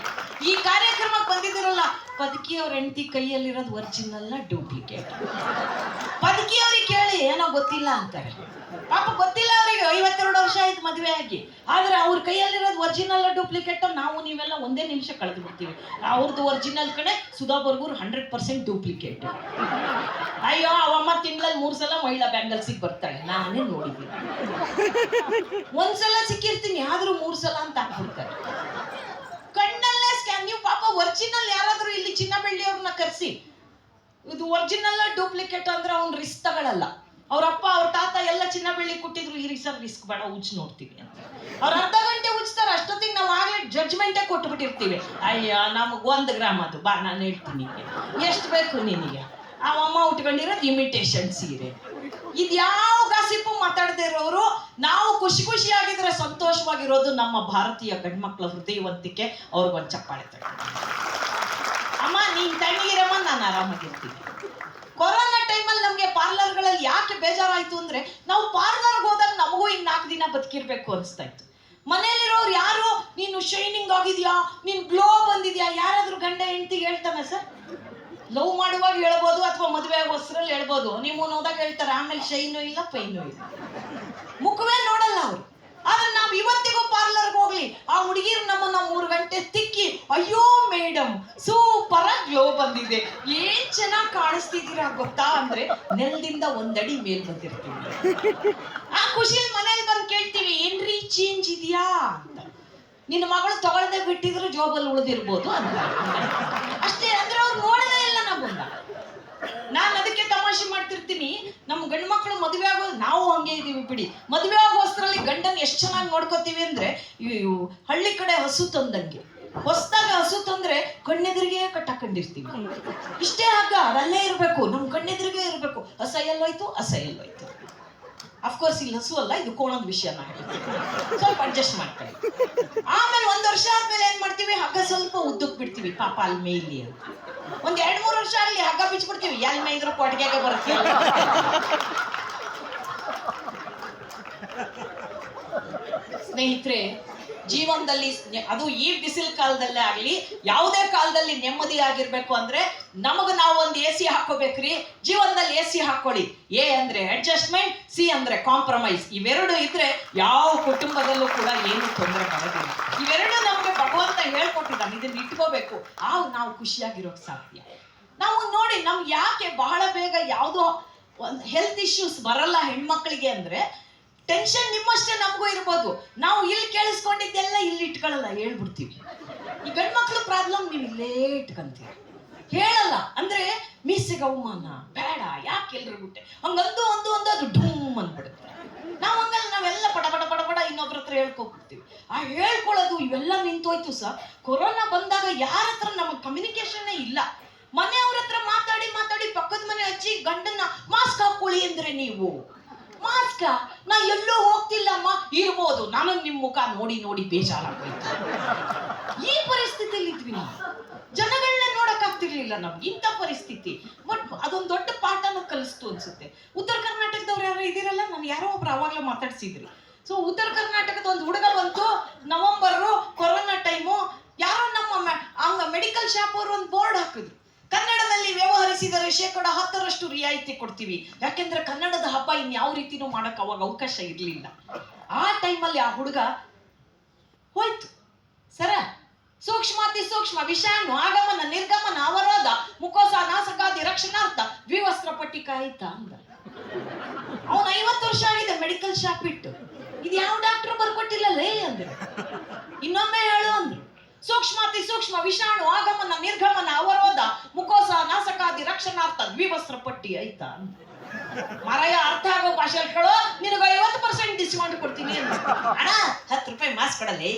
S2: ಈ ಕಾರ್ಯಕ್ರಮಕ್ಕೆ ಬಂದಿದ್ದೀರಲ್ಲ, ಪದಕಿ ಅವ್ರ ಹೆಂಡತಿ ಕೈಯಲ್ಲಿರೋದು ಒರಿಜಿನಲ್ ಡೂಪ್ಲಿಕೇಟ್. ಪದಕಿ ಅವ್ರಿಗೆ ಕೇಳಿ ಏನೋ ಗೊತ್ತಿಲ್ಲ ಅಂತಾರೆ. ಪಾಪ ಗೊತ್ತಿಲ್ಲ ಅವ್ರಿಗೆ, 52 ವರ್ಷ ಆಯ್ತು ಮದುವೆ ಆಗಿ. ಆದ್ರೆ ಅವ್ರ ಕೈಯಲ್ಲಿರೋದು ಒರಿಜಿನಲ್ ಡೂಪ್ಲಿಕೇಟ್. ನಾವು ನೀವೆಲ್ಲ ಒಂದೇ ನಿಮಿಷ ಕಳೆದು ಬಿಡ್ತೀವಿ. ಅವ್ರದ್ದು ಒರಿಜಿನಲ್ ಕಡೆ, ಸುಧಾ ಬರ್ಗೂರ್ 100% ಡೂಪ್ಲಿಕೇಟ್. ಅಯ್ಯೋ ಅವಮ್ಮ ತಿಂಗಳಲ್ಲಿ 3 ಸಲ ಮಹಿಳಾ ಬ್ಯಾಂಗಲ್ಸಿಗೆ ಬರ್ತಾಳೆ, ನಾನೇ ನೋಡಿದ್ದೀನಿ. ಒಂದ್ಸಲ ಸಿಕ್ಕಿರ್ತೀನಿ, ಆದ್ರೂ 3 ಸಲ ಅಂತ ಹಾಕ್ಬಿಡ್ತಾರೆ. ಕಣ್ಣಲ್ಲೇ ಸ್ಕ್ಯಾನ್. ನೀವು ಪಾಪ ಒರಿಜಿನಲ್ ಯಾರಾದ್ರೂ ಇಲ್ಲಿ ಚಿನ್ನ ಬೆಳ್ಳಿಯವ್ರನ್ನ ಕರೆಸಿ, ಇದು ಒರಿಜಿನಲ್ ಡೂಪ್ಲಿಕೇಟ್ ಅಂದ್ರೆ ಅವ್ನು ರಿಸ್ಕ್ ತಗೊಳ್ಳಲ್ಲ. ಅವ್ರಪ್ಪ ಅವ್ರ ತಾತ ಎಲ್ಲ ಚಿನ್ನ ಬೆಳ್ಳಿ ಕೊಟ್ಟಿದ್ರು, ಈ ಸರ್ ರಿಸ್ಕ್ ಬೇಡ, ಉಜ್ಜಿ ನೋಡ್ತೀವಿ ಅಂತ. ಅವ್ರು ಅರ್ಧ ಗಂಟೆ ಉಜ್ತಾರೆ, ಅಷ್ಟೊತ್ತಿಗೆ ನಾವು ಆಗ್ಲೇ ಜಡ್ಜ್ಮೆಂಟೇ ಕೊಟ್ಬಿಟ್ಟಿರ್ತೀವಿ. ಅಯ್ಯ ನಮಗ್ 1 ಗ್ರಾಮ್ ಅದು, ಬಾ ನಾನು ಹೇಳ್ತೀನಿ ಎಷ್ಟು ಬೇಕು ನಿನಗೆ. ಆ ಅಮ್ಮ ಉಟ್ಕೊಂಡಿರೋದು ಇಮಿಟೇಷನ್ ಸೀರೆ. ಇದ್ಯಾವ ಗಾಸಿಪ್ಪು ಮಾತಾಡದೇ ಇರೋರು. ನಾವು ಖುಷಿಯಾಗಿದ್ರೆ ಸಂತೋಷವಾಗಿರೋದು ನಮ್ಮ ಭಾರತೀಯ ಗಂಡ್ಮಕ್ಳ ಹೃದಯವಂತಿಕೆ. ಅವ್ರಿಗೊಂದು ಚಪ್ಪಾಳೆ ತಗೊಂಡು, ಅಮ್ಮ ನೀನ್ ತಣ್ಣಗಿರಮ್ಮ, ನಾನು ಆರಾಮಾಗಿರ್ತೀನಿ. ಕೊರೋನಾ ಟೈಮಲ್ಲಿ ನಮ್ಗೆ ಪಾರ್ಲರ್ಗಳಲ್ಲಿ ಯಾಕೆ ಬೇಜಾರಾಯ್ತು ಅಂದ್ರೆ, ನಾವು ಪಾರ್ಲರ್ಗೆ ಹೋದಾಗ ನಮಗೂ ಇನ್ನು 4 ದಿನ ಬದುಕಿರ್ಬೇಕು ಅನಿಸ್ತಾ ಇತ್ತು. ಮನೇಲಿರೋರು ಯಾರು, ನೀನು ಶೈನಿಂಗ್ ಆಗಿದ್ಯಾ, ನೀನ್ ಗ್ಲೋ ಬಂದಿದ್ಯಾ, ಯಾರಾದ್ರೂ ಗಂಡ ಹೆಂಡತಿಗೆ ಹೇಳ್ತಾನೆ ಸರ್? ಲವ್ ಮಾಡುವಾಗ ಹೇಳ್ಬೋದು, ಅಥವಾ ಮದುವೆ ಆಗೋಸ್ಟ್ರಲ್ಲಿ ಹೇಳ್ಬೋದು. ನೀವು ಹೋದಾಗ ಹೇಳ್ತಾರೆ, ಆಮೇಲೆ ಶೈನು ಇಲ್ಲ ಪೈನು ಇಲ್ಲ, ಮುಖವೇ ನೋಡಲ್ಲ ಅವ್ರು. ಆದ್ರೆ ನಾವು ಇವತ್ತಿಗೂ ಪಾರ್ಲರ್ಗೆ ಹೋಗ್ಲಿ, ಆ ಹುಡುಗಿರು ನಮ್ಮನ್ನ 3 ಗಂಟೆ ತಿಕ್ಕಿ, ಅಯ್ಯೋ ಮೇಡಮ್ ಸೂಪರ್ ಆಗಿ ಗ್ಲೋ ಬಂದಿದೆ, ಏನ್ ಚೆನ್ನಾಗಿ ಕಾಣಿಸ್ತಿದ್ದೀರಾ ಗೊತ್ತಾ ಅಂದ್ರೆ, ನೆಲದಿಂದ 1 ಅಡಿ ಮೇಲ್ ಬಂದಿರ್ತೀವಿ. ಆ ಖುಷಿಯಲ್ಲಿ ಮನೇಲಿ ಬಂದು ಕೇಳ್ತೀವಿ, ಏನ್ರಿ ಚೇಂಜ್ ಇದೆಯಾ ಅಂತ. ನಿನ್ನ ಮಗಳು ತಗೊಳ್ದೆ ಬಿಟ್ಟಿದ್ರು ಜೋಬಲ್ಲಿ ಉಳಿದಿರ್ಬೋದು ಅಂತ ಅಷ್ಟೇ. ಅಂದ್ರೆ ಅವ್ರು ನೋಡಲೇ ಇಲ್ಲ ನಮ್ಮನ್ನ. ನಾನು ಅದಕ್ಕೆ ತಮಾಷೆ ಮಾಡ್ತಿರ್ತೀನಿ, ನಮ್ಮ ಗಂಡು ಮಕ್ಕಳು ಮದುವೆ ಆಗೋದು, ನಾವು ಹಂಗೆ ಇದೀವಿ ಬಿಡಿ. ಮದುವೆ ಆಗೋಸ್ಟ್ರಲ್ಲಿ ಗಂಡನ್ ಎಷ್ಟು ಚೆನ್ನಾಗಿ ನೋಡ್ಕೋತೀವಿ ಅಂದ್ರೆ, ಇವು ಹಳ್ಳಿ ಕಡೆ ಹಸು ತಂದಂಗೆ. ಹೊಸದಾಗ ಹಸು ತಂದ್ರೆ ಕಣ್ಣೆದುರಿಗೆ ಕಟ್ಟಾಕೊಂಡಿರ್ತೀವಿ. ಇಷ್ಟೇ ಹಗ್ಗ ಅದಲ್ಲೇ ಇರ್ಬೇಕು, ನಮ್ ಕಣ್ಣೆದುರಿಗೆ ಇರ್ಬೇಕು. ಹಸ ಎಲ್ಲೋಯ್ತು, ಹಸ ಎಲ್ಲೋಯ್ತು. ಅಫ್ಕೋರ್ಸ್ ಇಲ್ಲಿ ಹಸು ಅಲ್ಲ, ಇದು ಕೋಣದ ವಿಷಯ. ಸ್ವಲ್ಪ ಅಡ್ಜಸ್ಟ್ ಮಾಡ್ಕೊಳ್ಳಿ. ಆಮೇಲೆ 1 ವರ್ಷ ಆದ್ಮೇಲೆ ಏನ್ ಮಾಡ್ತೀವಿ, ಹಗ್ಗ ಸ್ವಲ್ಪ ಉದ್ದಕ್ ಬಿಡ್ತೀವಿ, ಪಾಪ ಅಲ್ಲಿ ಮೇಯ್ಲಿ ಅಂತ. 1-2-3 ವರ್ಷ ಆಗಲಿ, ಹಗ್ಗ ಬಿಚ್ಬಿಡ್ತೀವಿ, ಎಲ್ಲಿ ಮೇಯ್ದ್ರು ಕೊಟ್ಟಿಗೆಗೆ ಬರುತ್ತೆ. ಸ್ನೇಹಿತರೆ, ಜೀವನದಲ್ಲಿ ಅದು ಈ ಬಿಸಿಲು ಕಾಲದಲ್ಲೇ ಆಗ್ಲಿ ಯಾವುದೇ ಕಾಲದಲ್ಲಿ ನೆಮ್ಮದಿ ಆಗಿರ್ಬೇಕು ಅಂದ್ರೆ ನಮಗ್ ನಾವು ಒಂದು AC ಹಾಕೋಬೇಕ್ರಿ. ಜೀವನದಲ್ಲಿ AC ಹಾಕೊಳ್ಳಿ. A ಅಂದ್ರೆ ಅಡ್ಜಸ್ಟ್ಮೆಂಟ್, C ಅಂದ್ರೆ ಕಾಂಪ್ರಮೈಸ್. ಇವೆರಡು ಇದ್ರೆ ಯಾವ ಕುಟುಂಬದಲ್ಲೂ ಕೂಡ ಏನು ತೊಂದರೆ ಬರೋದಿಲ್ಲ. ಇವೆರಡು ನಮ್ಗೆ ಭಗವಂತ ಹೇಳ್ಕೊಟ್ಟಿದ್ದಾನೆ, ಇದನ್ನ ಇಟ್ಕೋಬೇಕು, ನಾವು ಖುಷಿಯಾಗಿರೋಕ್ ಸಾಧ್ಯ. ನಾವು ನೋಡಿ ನಮ್ಗೆ ಯಾಕೆ ಬಹಳ ಬೇಗ ಯಾವುದೋ ಒಂದು ಹೆಲ್ತ್ ಇಶ್ಯೂಸ್ ಬರಲ್ಲ ಹೆಣ್ಮಕ್ಳಿಗೆ ಅಂದ್ರೆ, ಟೆನ್ಷನ್ ನಿಮ್ಮಷ್ಟೇ ನಮಗೂ ಇರ್ಬೋದು. ನಾವು ಇಲ್ಲಿ ಕೇಳಿಸ್ಕೊಂಡಿದ್ದೆಲ್ಲ ಇಲ್ಲಿ ಇಟ್ಕೊಳ್ಳಲ್ಲ, ಹೇಳ್ಬಿಡ್ತೀವಿ. ಈ ಗಂಡ್ಮಕ್ಳು ಪ್ರಾಬ್ಲಮ್ ನೀವು ಇಲ್ಲೇ ಇಟ್ಕೊಂತೀವಿ, ಹೇಳಲ್ಲ. ಅಂದ್ರೆ ಮೀಸೆಗೆ ಅವಮಾನ ಬೇಡ, ಯಾಕೆ ಎಲ್ರು ಬಿಟ್ಟೆ ಹಂಗಂದು ಅದು ಢೂಮ್ ಅಂದ್ಬಿಡುತ್ತೆ. ನಾವು ಹಂಗಲ್ಲ, ನಾವೆಲ್ಲ ಪಟ ಪಟ ಪಟ ಪಟ ಇನ್ನೊಬ್ರ ಹತ್ರ ಹೇಳ್ಕೊಬಿಡ್ತೀವಿ. ಆ ಹೇಳ್ಕೊಳ್ಳೋದು ಇವೆಲ್ಲ ನಿಂತೋಯ್ತು ಸರ್. ಕೊರೋನಾ ಬಂದಾಗ ಯಾರ ಹತ್ರ ನಮಗೆ ಕಮ್ಯುನಿಕೇಶನ್ನೇ ಇಲ್ಲ. ಮನೆಯವ್ರ ಹತ್ರ ಮಾತಾಡಿ ಪಕ್ಕದ ಮನೆ ಹಚ್ಚಿ ಗಂಡನ್ನ ಮಾಸ್ಕ್ ಹಾಕೊಳ್ಳಿ ಅಂದ್ರೆ ನೀವು ಮಾಸ್ಕ, ನಾ ಎಲ್ಲೂ ಹೋಗ್ತಿಲ್ಲಮ್ಮ, ಇರ್ಬೋದು, ನನಗ್ ನಿಮ್ ಮುಖ ನೋಡಿ ಬೇಜಾರಾಗೋಯ್ತು. ಈ ಪರಿಸ್ಥಿತಿಯಲ್ಲಿ ಇದ್ವಿ ನಾವು. ಜನಗಳನ್ನ ನೋಡಕ್ ಆಗ್ತಿರ್ಲಿಲ್ಲ ನಮ್ಗೆ, ಇಂಥ ಪರಿಸ್ಥಿತಿ. ಬಟ್ ಅದೊಂದು ದೊಡ್ಡ ಪಾಠನ ಕಲಿಸ್ತು ಅನ್ಸುತ್ತೆ. ಉತ್ತರ ಕರ್ನಾಟಕದವ್ರು ಯಾರು ಇದಿರಲ್ಲ, ನಾನು ಯಾರೋ ಒಬ್ರು ಅವಾಗ್ಲೇ ಮಾತಾಡ್ಸಿದ್ರಿ. ಸೊ ಉತ್ತರ ಕರ್ನಾಟಕದ ಒಂದು ಹುಡುಗ ಬಂತು, ನವೆಂಬರ್ ಕೊರೋನಾ ಟೈಮು, ಯಾರೋ ನಮ್ಮ ಮೆಡಿಕಲ್ ಶಾಪ್ ಅವರು ಒಂದು ಬೋರ್ಡ್ ಹಾಕಿದ್ರು, ಕನ್ನಡದಲ್ಲಿ ವ್ಯವಹರಿಸಿದರೆ 10% ರಿಯಾಯಿತಿ ಕೊಡ್ತೀವಿ. ಯಾಕೆಂದ್ರೆ ಕನ್ನಡದ ಹಬ್ಬ ಇನ್ಯಾವ ರೀತಿನೂ ಮಾಡಕ್ ಅವಾಗ ಅವಕಾಶ ಇರ್ಲಿಲ್ಲ. ಆ ಟೈಮಲ್ಲಿ ಆ ಹುಡುಗ ಹೋಯ್ತು ಸರ, ಸೂಕ್ಷ್ಮಾತಿ ಸೂಕ್ಷ್ಮ ವಿಷಾಣು ಆಗಮನ ನಿರ್ಗಮನ ಅವರೋಧ ಮುಕೋಸ ನಾಸಕಾದಿ ರಕ್ಷಣಾರ್ಥ ದ್ವಿವಸ್ತ್ರ ಪಟ್ಟಿಕ ಆಯ್ತಾ ಅಂದ. ಅವನು 50 ವರ್ಷ ಆಗಿದೆ ಮೆಡಿಕಲ್ ಶಾಪ್ ಇಟ್ಟು, ಇದು ಯಾವ ಡಾಕ್ಟರ್ ಬರ್ಕೊಟ್ಟಿಲ್ಲಲೇ ಅಂದ್ರೆ. ಇನ್ನೊಮ್ಮೆ ಹೇಳು ಅಂದ್ರು, ಸೂಕ್ಷ್ಮಾತಿ ಸೂಕ್ಷ್ಮ ವಿಷಾಣು ಆಗಮನ ನಿರ್ಗಮನ ಅವರೋಧ ಮುಕೋಸ ನಾಸಕಾದಿ ರಕ್ಷಣಾರ್ಥ ದ್ವಿವಸ್ತ್ರ ಪಟ್ಟಿ ಆಯ್ತಾ. ಮರಯ ಅರ್ಥ ಆಗೋ ಭಾಷೆ ಕೇಳೋ, ನಿನಗೆ 50% ಡಿಸ್ಕೌಂಟ್ ಕೊಡ್ತೀನಿ ಅಣ್ಣ, 10 ರೂಪಾಯಿ ಮಾಸ್ಕ್ ಕೊಡಲೇ.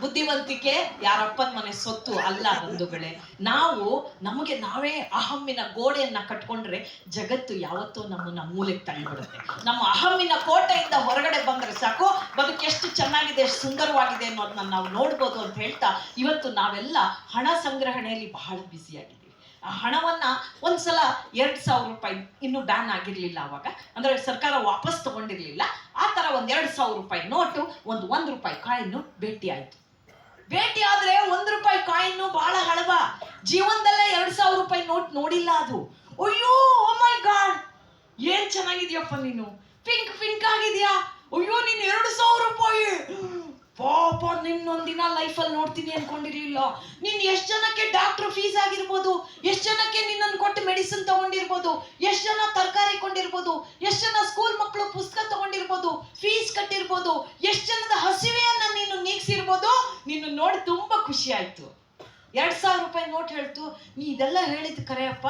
S2: ಬುದ್ಧಿವಂತಿಕೆ ಯಾರಪ್ಪನ ಮನೆ ಸೊತ್ತು ಅಲ್ಲ ಬಂಧುಗಳೇ. ನಾವು ನಮಗೆ ನಾವೇ ಅಹಮ್ಮಿನ ಗೋಡೆಯನ್ನ ಕಟ್ಕೊಂಡ್ರೆ ಜಗತ್ತು ಯಾವತ್ತೂ ನಮ್ಮನ್ನ ಮೂಲೆಗೆ ತಳ್ಳಿಬಿಡುತ್ತೆ. ನಮ್ಮ ಅಹಮ್ಮಿನ ಕೋಟೆಯಿಂದ ಹೊರಗಡೆ ಬಂದ್ರೆ ಸಾಕು, ಬದುಕು ಎಷ್ಟು ಚೆನ್ನಾಗಿದೆ, ಎಷ್ಟು ಸುಂದರವಾಗಿದೆ ಅನ್ನೋದನ್ನ ನಾವು ನೋಡ್ಬೋದು ಅಂತ ಹೇಳ್ತಾ, ಇವತ್ತು ನಾವೆಲ್ಲ ಹಣ ಸಂಗ್ರಹಣೆಯಲ್ಲಿ ಬಹಳ ಬ್ಯುಸಿಯಾಗಿದ್ದೀವಿ. ಆ ಹಣವನ್ನ ಒಂದ್ಸಲ 2,000 ರೂಪಾಯಿ, ಇನ್ನು ಬ್ಯಾನ್ ಆಗಿರ್ಲಿಲ್ಲ ಅವಾಗ, ಅಂದ್ರೆ ಸರ್ಕಾರ ವಾಪಸ್ ತಗೊಂಡಿರ್ಲಿಲ್ಲ. ಆ ತರ ಒಂದ್ 2,000 ರೂಪಾಯಿ ನೋಟು, ಒಂದು 1 ರೂಪಾಯಿ ಕಾಯಿನ್ನು ಭೇಟಿ ಆಯ್ತು. ಭೇಟಿ ಆದ್ರೆ 1 ರೂಪಾಯಿ ಕಾಯಿನ್ನು ಬಹಳ ಹಳವ. ಜೀವನದಲ್ಲೇ 2,000 ರೂಪಾಯಿ ನೋಟ್ ನೋಡಿಲ್ಲ ಅದು. ಅಯ್ಯೋ ಓ ಮೈ ಗಾಡ್, ಏನ್ ಚೆನ್ನಾಗಿದ್ಯಪ್ಪ ನೀನು, ಪಿಂಕ್ ಆಗಿದ್ಯಾ, ಅಯ್ಯೋ ನೀನ್ 2,000 ರೂಪಾಯಿ, ಪಾಪ ನಿನ್ನೊಂದಿನ ಲೈಫಲ್ಲಿ ನೋಡ್ತೀನಿ ಅನ್ಕೊಂಡಿರ್ಲಿಲ್ಲ. ನೀನ್ ಎಷ್ಟ್ ಜನಕ್ಕೆ ಡಾಕ್ಟರ್ ಫೀಸ್ ಆಗಿರ್ಬೋದು, ಎಷ್ಟ್ ಜನಕ್ಕೆ ನಿನ್ನನ್ನು ಕೊಟ್ಟು ಮೆಡಿಸಿನ್ ತಗೊಂಡಿರ್ಬೋದು, ಎಷ್ಟ್ ಜನ ತರಕಾರಿ ಕೊಂಡಿರ್ಬೋದು, ಎಷ್ಟ್ ಜನ ಸ್ಕೂಲ್ ಮಕ್ಕಳು ಪುಸ್ತಕ ತಗೊಂಡಿರ್ಬೋದು, ಫೀಸ್ ಕಟ್ಟಿರ್ಬೋದು, ಎಷ್ಟ್ ಜನದ ಹಸಿವೆಯನ್ನ ನೀನು ನೀಗಿಸಿರ್ಬೋದು. ನೀನು ನೋಡಿ ತುಂಬಾ ಖುಷಿ ಆಯ್ತು. 2,000 ರೂಪಾಯಿ ನೋಟ್ ಹೇಳ್ತು, ನೀ ಇದೆಲ್ಲ ಹೇಳಿದ್ ಕರೆಯಪ್ಪ,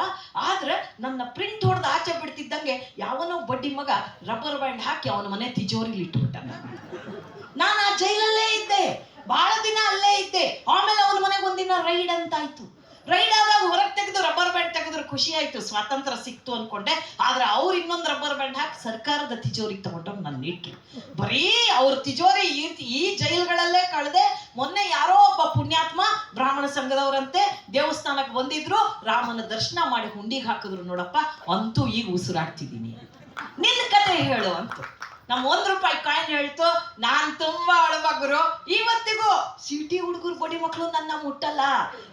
S2: ಆದ್ರೆ ನನ್ನ ಪ್ರಿಂಟ್ ಹೊಡೆದು ಆಚೆ ಬಿಡ್ತಿದ್ದಂಗೆ ಯಾವನೋ ಬಡ್ಡಿ ಮಗ ರಬ್ಬರ್ ಬ್ಯಾಂಡ್ ಹಾಕಿ ಅವನ ಮನೆ ತಿಜೋರಿಲಿ ಇಟ್ಟುಬಿಟ್ಟ. ನಾನು ಆ ಜೈಲಲ್ಲೇ ಇದ್ದೆ, ಬಹಳ ದಿನ ಅಲ್ಲೇ ಇದ್ದೆ. ಆಮೇಲೆ ಅವನ ಮನೆಗೆ ಒಂದಿನ ರೈಡ್ ಅಂತ ಆಯ್ತು. ರೈಡ್ ಆದಾಗ ಹೊರಗೆ ತೆಗೆದು ರಬ್ಬರ್ ಬ್ಯಾಂಡ್ ತೆಗೆದ್ರೆ ಖುಷಿ ಆಯ್ತು, ಸ್ವಾತಂತ್ರ್ಯ ಸಿಕ್ತು ಅನ್ಕೊಂಡೆ. ಆದ್ರೆ ಅವ್ರು ಇನ್ನೊಂದು ರಬ್ಬರ್ ಬ್ಯಾಂಡ್ ಹಾಕಿ ಸರ್ಕಾರದ ತಿಜೋರಿಗೆ ತಗೊಂಡೋಗಿ ನನ್ನ ಇಟ್ರು. ಬರೀ ಅವ್ರ ತಿಜೋರಿ ಈ ಜೈಲ್ಗಳಲ್ಲೇ ಕಳೆದೆ. ಮೊನ್ನೆ ಯಾರೋ ಒಬ್ಬ ಪುಣ್ಯಾತ್ಮ ಬ್ರಾಹ್ಮಣ ಸಂಘದವರಂತೆ ದೇವಸ್ಥಾನಕ್ಕೆ ಬಂದಿದ್ರು, ರಾಮನ ದರ್ಶನ ಮಾಡಿ ಹುಂಡಿಗೆ ಹಾಕಿದ್ರು. ನೋಡಪ್ಪ, ಅಂತೂ ಈಗ ಉಸಿರಾಡ್ತಿದ್ದೀನಿ. ನಿನ್ನ ಕತೆ ಹೇಳು ಅಂತ ನಮ್ಮ 1 ರೂಪಾಯಿ ಕಾಯಿನ್ ಹೇಳ್ತು. ನಾನ್ ತುಂಬಾ ಅಳಬಗ್ರು, ಇವತ್ತಿಗೂ ಸಿಟಿ ಹುಡುಗರು ಬಡಿ ಮಕ್ಕಳು ನನ್ನ ಮುಟ್ಟಲ್ಲ,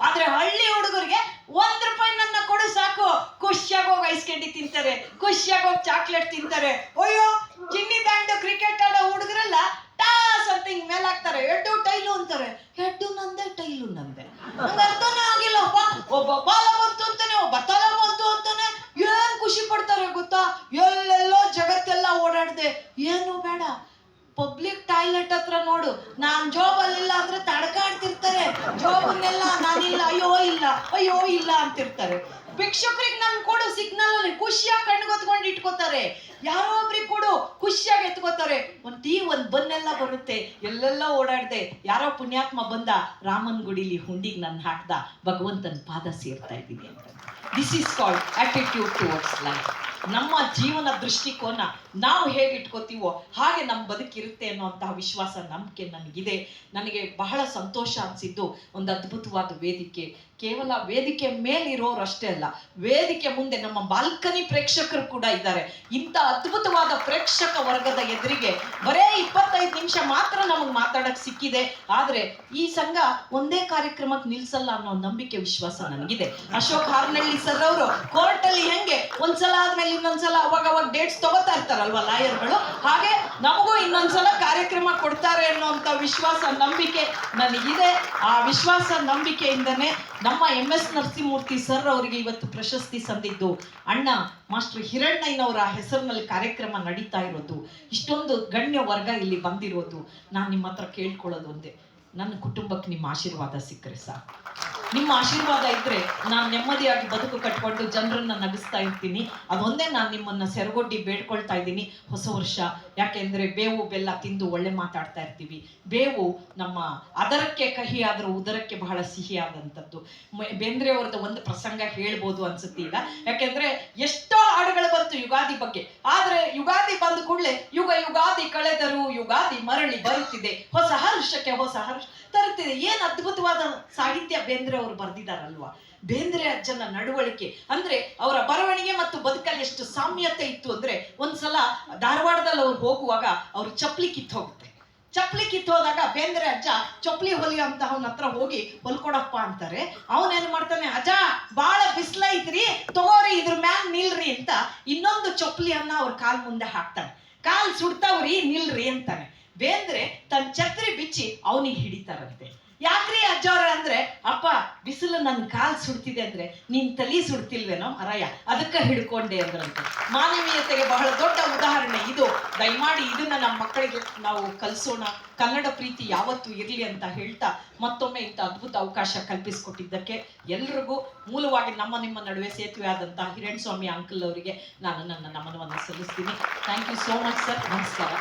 S2: ಆದ್ರೆ ಹಳ್ಳಿ ಹುಡುಗರಿಗೆ 1 ರೂಪಾಯಿ ನನ್ನ ಕೊಡು ಸಾಕು, ಖುಷಿಯಾಗಿ ಹೋಗಿ ಐಸ್ ಕ್ಯಾಂಡಿ ತಿಂತಾರೆ, ಖುಷಿಯಾಗಿ ಹೋಗಿ ಚಾಕ್ಲೇಟ್ ತಿಂತಾರೆ. ಅಯ್ಯೋ ಚಿನ್ನಿ ಬ್ಯಾಂಡ್ ಕ್ರಿಕೆಟ್ ಆಡೋ ಹುಡುಗರೆಲ್ಲ ಟಾಸ್ ಅಂತ ಹಿಂಗ್ ಮೇಲೆ ಹಾಕ್ತಾರೆ, ಹೆಡ್ಡು ಟೈಲು ಅಂತಾರೆ. ಹೆಡ್ಡು ನಂದೆ ಟೈಲು ನಂದೆ, ನಂಗೆ ಅರ್ಥನೇ ಆಗಿಲ್ಲಪ್ಪ. ಒಬ್ಬ ಬಾಲ ಬಂತು ಅಂತಾನೆ, ಒಬ್ಬ ತಲ ಬಂತು ಅಂತಾನೆ, ಏನ್ ಖುಷಿ ಪಡ್ತಾರೆ ಗೊತ್ತಾ. ಎಲ್ಲೆಲ್ಲೋ ಜಗತ್ತೆಲ್ಲ ಓಡಾಡ್ದೆ, ಏನು ಬೇಡ, ಪಬ್ಲಿಕ್ ಟಾಯ್ಲೆಟ್ ಹತ್ರ ನೋಡು, ನಾನ್ ಜೋಬಲ್ಲಿಲ್ಲ ಅಂದ್ರೆ ತಡ್ಕಾಡ್ತಿರ್ತಾರೆ, ಜೋಬನ್ನೆಲ್ಲ ನಾನಿಲ್ಲ, ಅಯ್ಯೋ ಇಲ್ಲ ಅಂತಿರ್ತಾರೆ. ಭಿಕ್ಷುಕರಿಗೆ ನನ್ ಕೊಡು ಸಿಗ್ನಲ್ ಅಲ್ಲಿ ಖುಷಿಯಾಗಿ ಕಣ್ಗೊತ್ಕೊಂಡು ಇಟ್ಕೋತಾರೆ, ಯಾರೋ ಒಬ್ರಿಗೆ ಕೊಡು ಖುಷಿಯಾಗಿ ಎತ್ಕೋತಾರೆ. ಒಂದ್ ಟೀ ಒಂದ್ ಬನ್ನೆಲ್ಲ ಬರುತ್ತೆ, ಎಲ್ಲೆಲ್ಲ ಓಡಾಡ್ದೆ. ಯಾರೋ ಪುಣ್ಯಾತ್ಮ ಬಂದ, ರಾಮನ್ ಗುಡಿಲಿ ಹುಂಡಿಗೆ ನನ್ನ ಹಾಕ್ದ, ಭಗವಂತನ ಪಾದ ಸೇರ್ತಾ ಇದ್ದೀನಿ ಅಂತ. This is called attitude towards life. ನಮ್ಮ ಜೀವನ ದೃಷ್ಟಿಕೋನ ನಾವು ಹೇಗೆ ಇಟ್ಕೋತೀವೋ ಹಾಗೆ ನಮ್ಮ ಬದುಕಿರುತ್ತೆ ಅನ್ನುವಂತಹ ವಿಶ್ವಾಸ, ನಂಬಿಕೆ ನನಗಿದೆ. ನನಗೆ ಬಹಳ ಸಂತೋಷ ಅನಿಸಿದ್ದು ಒಂದು ಅದ್ಭುತವಾದ ವೇದಿಕೆ. ಕೇವಲ ವೇದಿಕೆ ಮೇಲಿರೋರು ಅಷ್ಟೇ ಅಲ್ಲ, ವೇದಿಕೆ ಮುಂದೆ ನಮ್ಮ ಬಾಲ್ಕನಿ ಪ್ರೇಕ್ಷಕರು ಕೂಡ ಇದ್ದಾರೆ. ಇಂಥ ಅದ್ಭುತವಾದ ಪ್ರೇಕ್ಷಕ ವರ್ಗದ ಎದುರಿಗೆ ಬರೇ 25 ನಿಮಿಷ ಮಾತ್ರ ಮಾತಾಡಕ್ ಸಿಕ್ಕಿದೆ. ಆದ್ರೆ ಈ ಸಂಘ ಒಂದೇ ಕಾರ್ಯಕ್ರಮಕ್ಕೆ ನಿಲ್ಸಲ್ಲ ಅನ್ನೋ ನಂಬಿಕೆ ವಿಶ್ವಾಸ ನನಗಿದೆ. ಅಶೋಕ್ ಹಾರ್ನಳ್ಳಿ ಸರ್ ಅವರು ಕೋರ್ಟ್ ಅಲ್ಲಿ ಹೆಂಗೆ ಒಂದ್ಸಲ ಆದ್ಮೇಲೆ ಇನ್ನೊಂದ್ಸಲ ಅವಾಗ ಡೇಟ್ಸ್ ತಗೋತಾ ಇರ್ತಾರಲ್ವಾ ಲಾಯರ್ಗಳು, ಹಾಗೆ ನಮಗೂ ಇನ್ನೊಂದ್ಸಲ ಕಾರ್ಯಕ್ರಮ ಕೊಡ್ತಾರೆ ಅನ್ನೋಂಥ ವಿಶ್ವಾಸ ನಂಬಿಕೆ ನನಗಿದೆ. ಆ ವಿಶ್ವಾಸ ನಂಬಿಕೆಯಿಂದನೇ ನಮ್ಮ MS ನರಸಿಂಹಮೂರ್ತಿ ಸರ್ ಅವರಿಗೆ ಇವತ್ತು ಪ್ರಶಸ್ತಿ ಸಂದಿದ್ದು. ಅಣ್ಣ ಮಾಸ್ಟರ್ ಹಿರಣ್ಣಯ್ಯನವರ ಹೆಸರಿನಲ್ಲಿ ಕಾರ್ಯಕ್ರಮ ನಡೀತಾ ಇರೋದು, ಇಷ್ಟೊಂದು ಗಣ್ಯ ವರ್ಗ ಇಲ್ಲಿ ಬಂದಿರೋದು. ನಾನು ನಿಮ್ಮ ಹತ್ರ ಕೇಳ್ಕೊಳ್ಳೋದು ಒಂದೇ, ನನ್ನ ಕುಟುಂಬಕ್ಕೆ ನಿಮ್ಮ ಆಶೀರ್ವಾದ ಸಿಕ್ಕರೆ ಸಾಕು. ನಿಮ್ಮ ಆಶೀರ್ವಾದ ಇದ್ರೆ ನಾನು ನೆಮ್ಮದಿಯಾಗಿ ಬದುಕು ಕಟ್ಕೊಂಡು ಜನರನ್ನ ನಗಿಸ್ತಾ ಇರ್ತೀನಿ. ಅದೊಂದೇ ನಾನು ನಿಮ್ಮನ್ನ ಸೆರಗೊಡ್ಡಿ ಬೇಡ್ಕೊಳ್ತಾ ಇದ್ದೀನಿ ಹೊಸ ವರ್ಷ. ಯಾಕೆಂದ್ರೆ ಬೇವು ಬೆಲ್ಲ ತಿಂದು ಒಳ್ಳೆ ಮಾತಾಡ್ತಾ ಇರ್ತೀವಿ. ಬೇವು ನಮ್ಮ ಅದರಕ್ಕೆ ಕಹಿ ಆದ್ರೂ ಉದರಕ್ಕೆ ಬಹಳ ಸಿಹಿ ಆದಂಥದ್ದು. ಬೇಂದ್ರೆ ಅವ್ರದ್ದು ಒಂದು ಪ್ರಸಂಗ ಹೇಳ್ಬೋದು ಅನ್ಸುತ್ತೆ ಈಗ, ಯಾಕೆಂದ್ರೆ ಎಷ್ಟೋ ಹಾಡುಗಳು ಬಂತು ಯುಗಾದಿ ಬಗ್ಗೆ. ಆದ್ರೆ ಯುಗಾದಿ ಬಂದ ಕೂಡಲೇ ಯುಗ ಯುಗಾದಿ ಕಳೆದರೂ ಯುಗಾದಿ ಮರಳಿ ಬರುತ್ತಿದೆ, ಹೊಸ ಹರ್ಷಕ್ಕೆ ಹೊಸ ಹರ್ಷ ತರುತ್ತಿದೆ. ಏನ್ ಅದ್ಭುತವಾದ ಸಾಹಿತ್ಯ ಬೇಂದ್ರೆ ಅವರು ಬರ್ದಿದಾರಲ್ವಾ. ಬೇಂದ್ರೆ ಅಜ್ಜನ ನಡವಳಿಕೆ ಅಂದ್ರೆ ಅವರ ಬರವಣಿಗೆ ಮತ್ತು ಬದುಕಲ್ಲಿ ಎಷ್ಟು ಸಾಮ್ಯತೆ ಇತ್ತು ಅಂದ್ರೆ, ಒಂದ್ಸಲ ಧಾರವಾಡದಲ್ಲಿ ಅವ್ರು ಹೋಗುವಾಗ ಅವ್ರು ಚಪ್ಪಲಿ ಕಿತ್ತು ಹೋಗುತ್ತೆ. ಚಪ್ಪಲಿ ಕಿತ್ತು ಹೋದಾಗ ಬೇಂದ್ರೆ ಅಜ್ಜ ಚಪ್ಪಲಿ ಹೊಲಿಯುವಂತಹವನ ಹತ್ರ ಹೋಗಿ ಹೊಲ್ಕೊಡಪ್ಪ ಅಂತಾರೆ. ಅವನೇನ್ ಮಾಡ್ತಾನೆ, ಅಜ್ಜ ಬಾಳ ಬಿಸಿಲೈತ್ರಿ ತಗೋರಿ ಇದ್ರ ಮ್ಯಾಲ್ ನಿಲ್ರಿ ಅಂತ ಇನ್ನೊಂದು ಚಪ್ಪಲಿಯನ್ನ ಅವ್ರ ಕಾಲ್ ಮುಂದೆ ಹಾಕ್ತಾನೆ. ಕಾಲ್ ಸುಡ್ತಾವ್ರಿ ನಿಲ್ರಿ ಅಂತಾನೆ. ಬೇಂದ್ರೆ ತನ್ನ ಛತ್ರಿ ಬಿಚ್ಚಿ ಅವನಿಗೆ ಹಿಡಿತಾರಂತೆ. ಯಾಕ್ರಿ ಅಜ್ಜವ್ರ ಅಂದ್ರೆ, ಅಪ್ಪ ಬಿಸಿಲು ನನ್ನ ಕಾಲ್ ಸುಡ್ತಿದೆ ಅಂದ್ರೆ ನೀನ್ ತಲಿ ಸುಡ್ತಿಲ್ವೇನೋ ಮರಾಯ, ಅದಕ್ಕೆ ಹಿಡ್ಕೊಂಡೆ ಅಂದ್ರಂತೆ. ಮಾನವೀಯತೆಗೆ ಬಹಳ ದೊಡ್ಡ ಉದಾಹರಣೆ ಇದು. ದಯಮಾಡಿ ಇದನ್ನ ನಮ್ಮ ಮಕ್ಕಳಿಗೆ ನಾವು ಕಲಿಸೋಣ. ಕನ್ನಡ ಪ್ರೀತಿ ಯಾವತ್ತೂ ಇರ್ಲಿ ಅಂತ ಹೇಳ್ತಾ ಮತ್ತೊಮ್ಮೆ ಇಂಥ ಅದ್ಭುತ ಅವಕಾಶ ಕಲ್ಪಿಸಿಕೊಟ್ಟಿದ್ದಕ್ಕೆ ಎಲ್ರಿಗೂ, ಮೂಲವಾಗಿ ನಿಮ್ಮ ನಡುವೆ ಸೇತುವೆ ಆದಂತಹ ಹಿರಣ್ಸ್ವಾಮಿ ಅಂಕಲ್ ಅವರಿಗೆ ನಾನು ನನ್ನ ನಮನವನ್ನು ಸಲ್ಲಿಸ್ತೀನಿ. Thank you so much sir. ನಮಸ್ಕಾರ.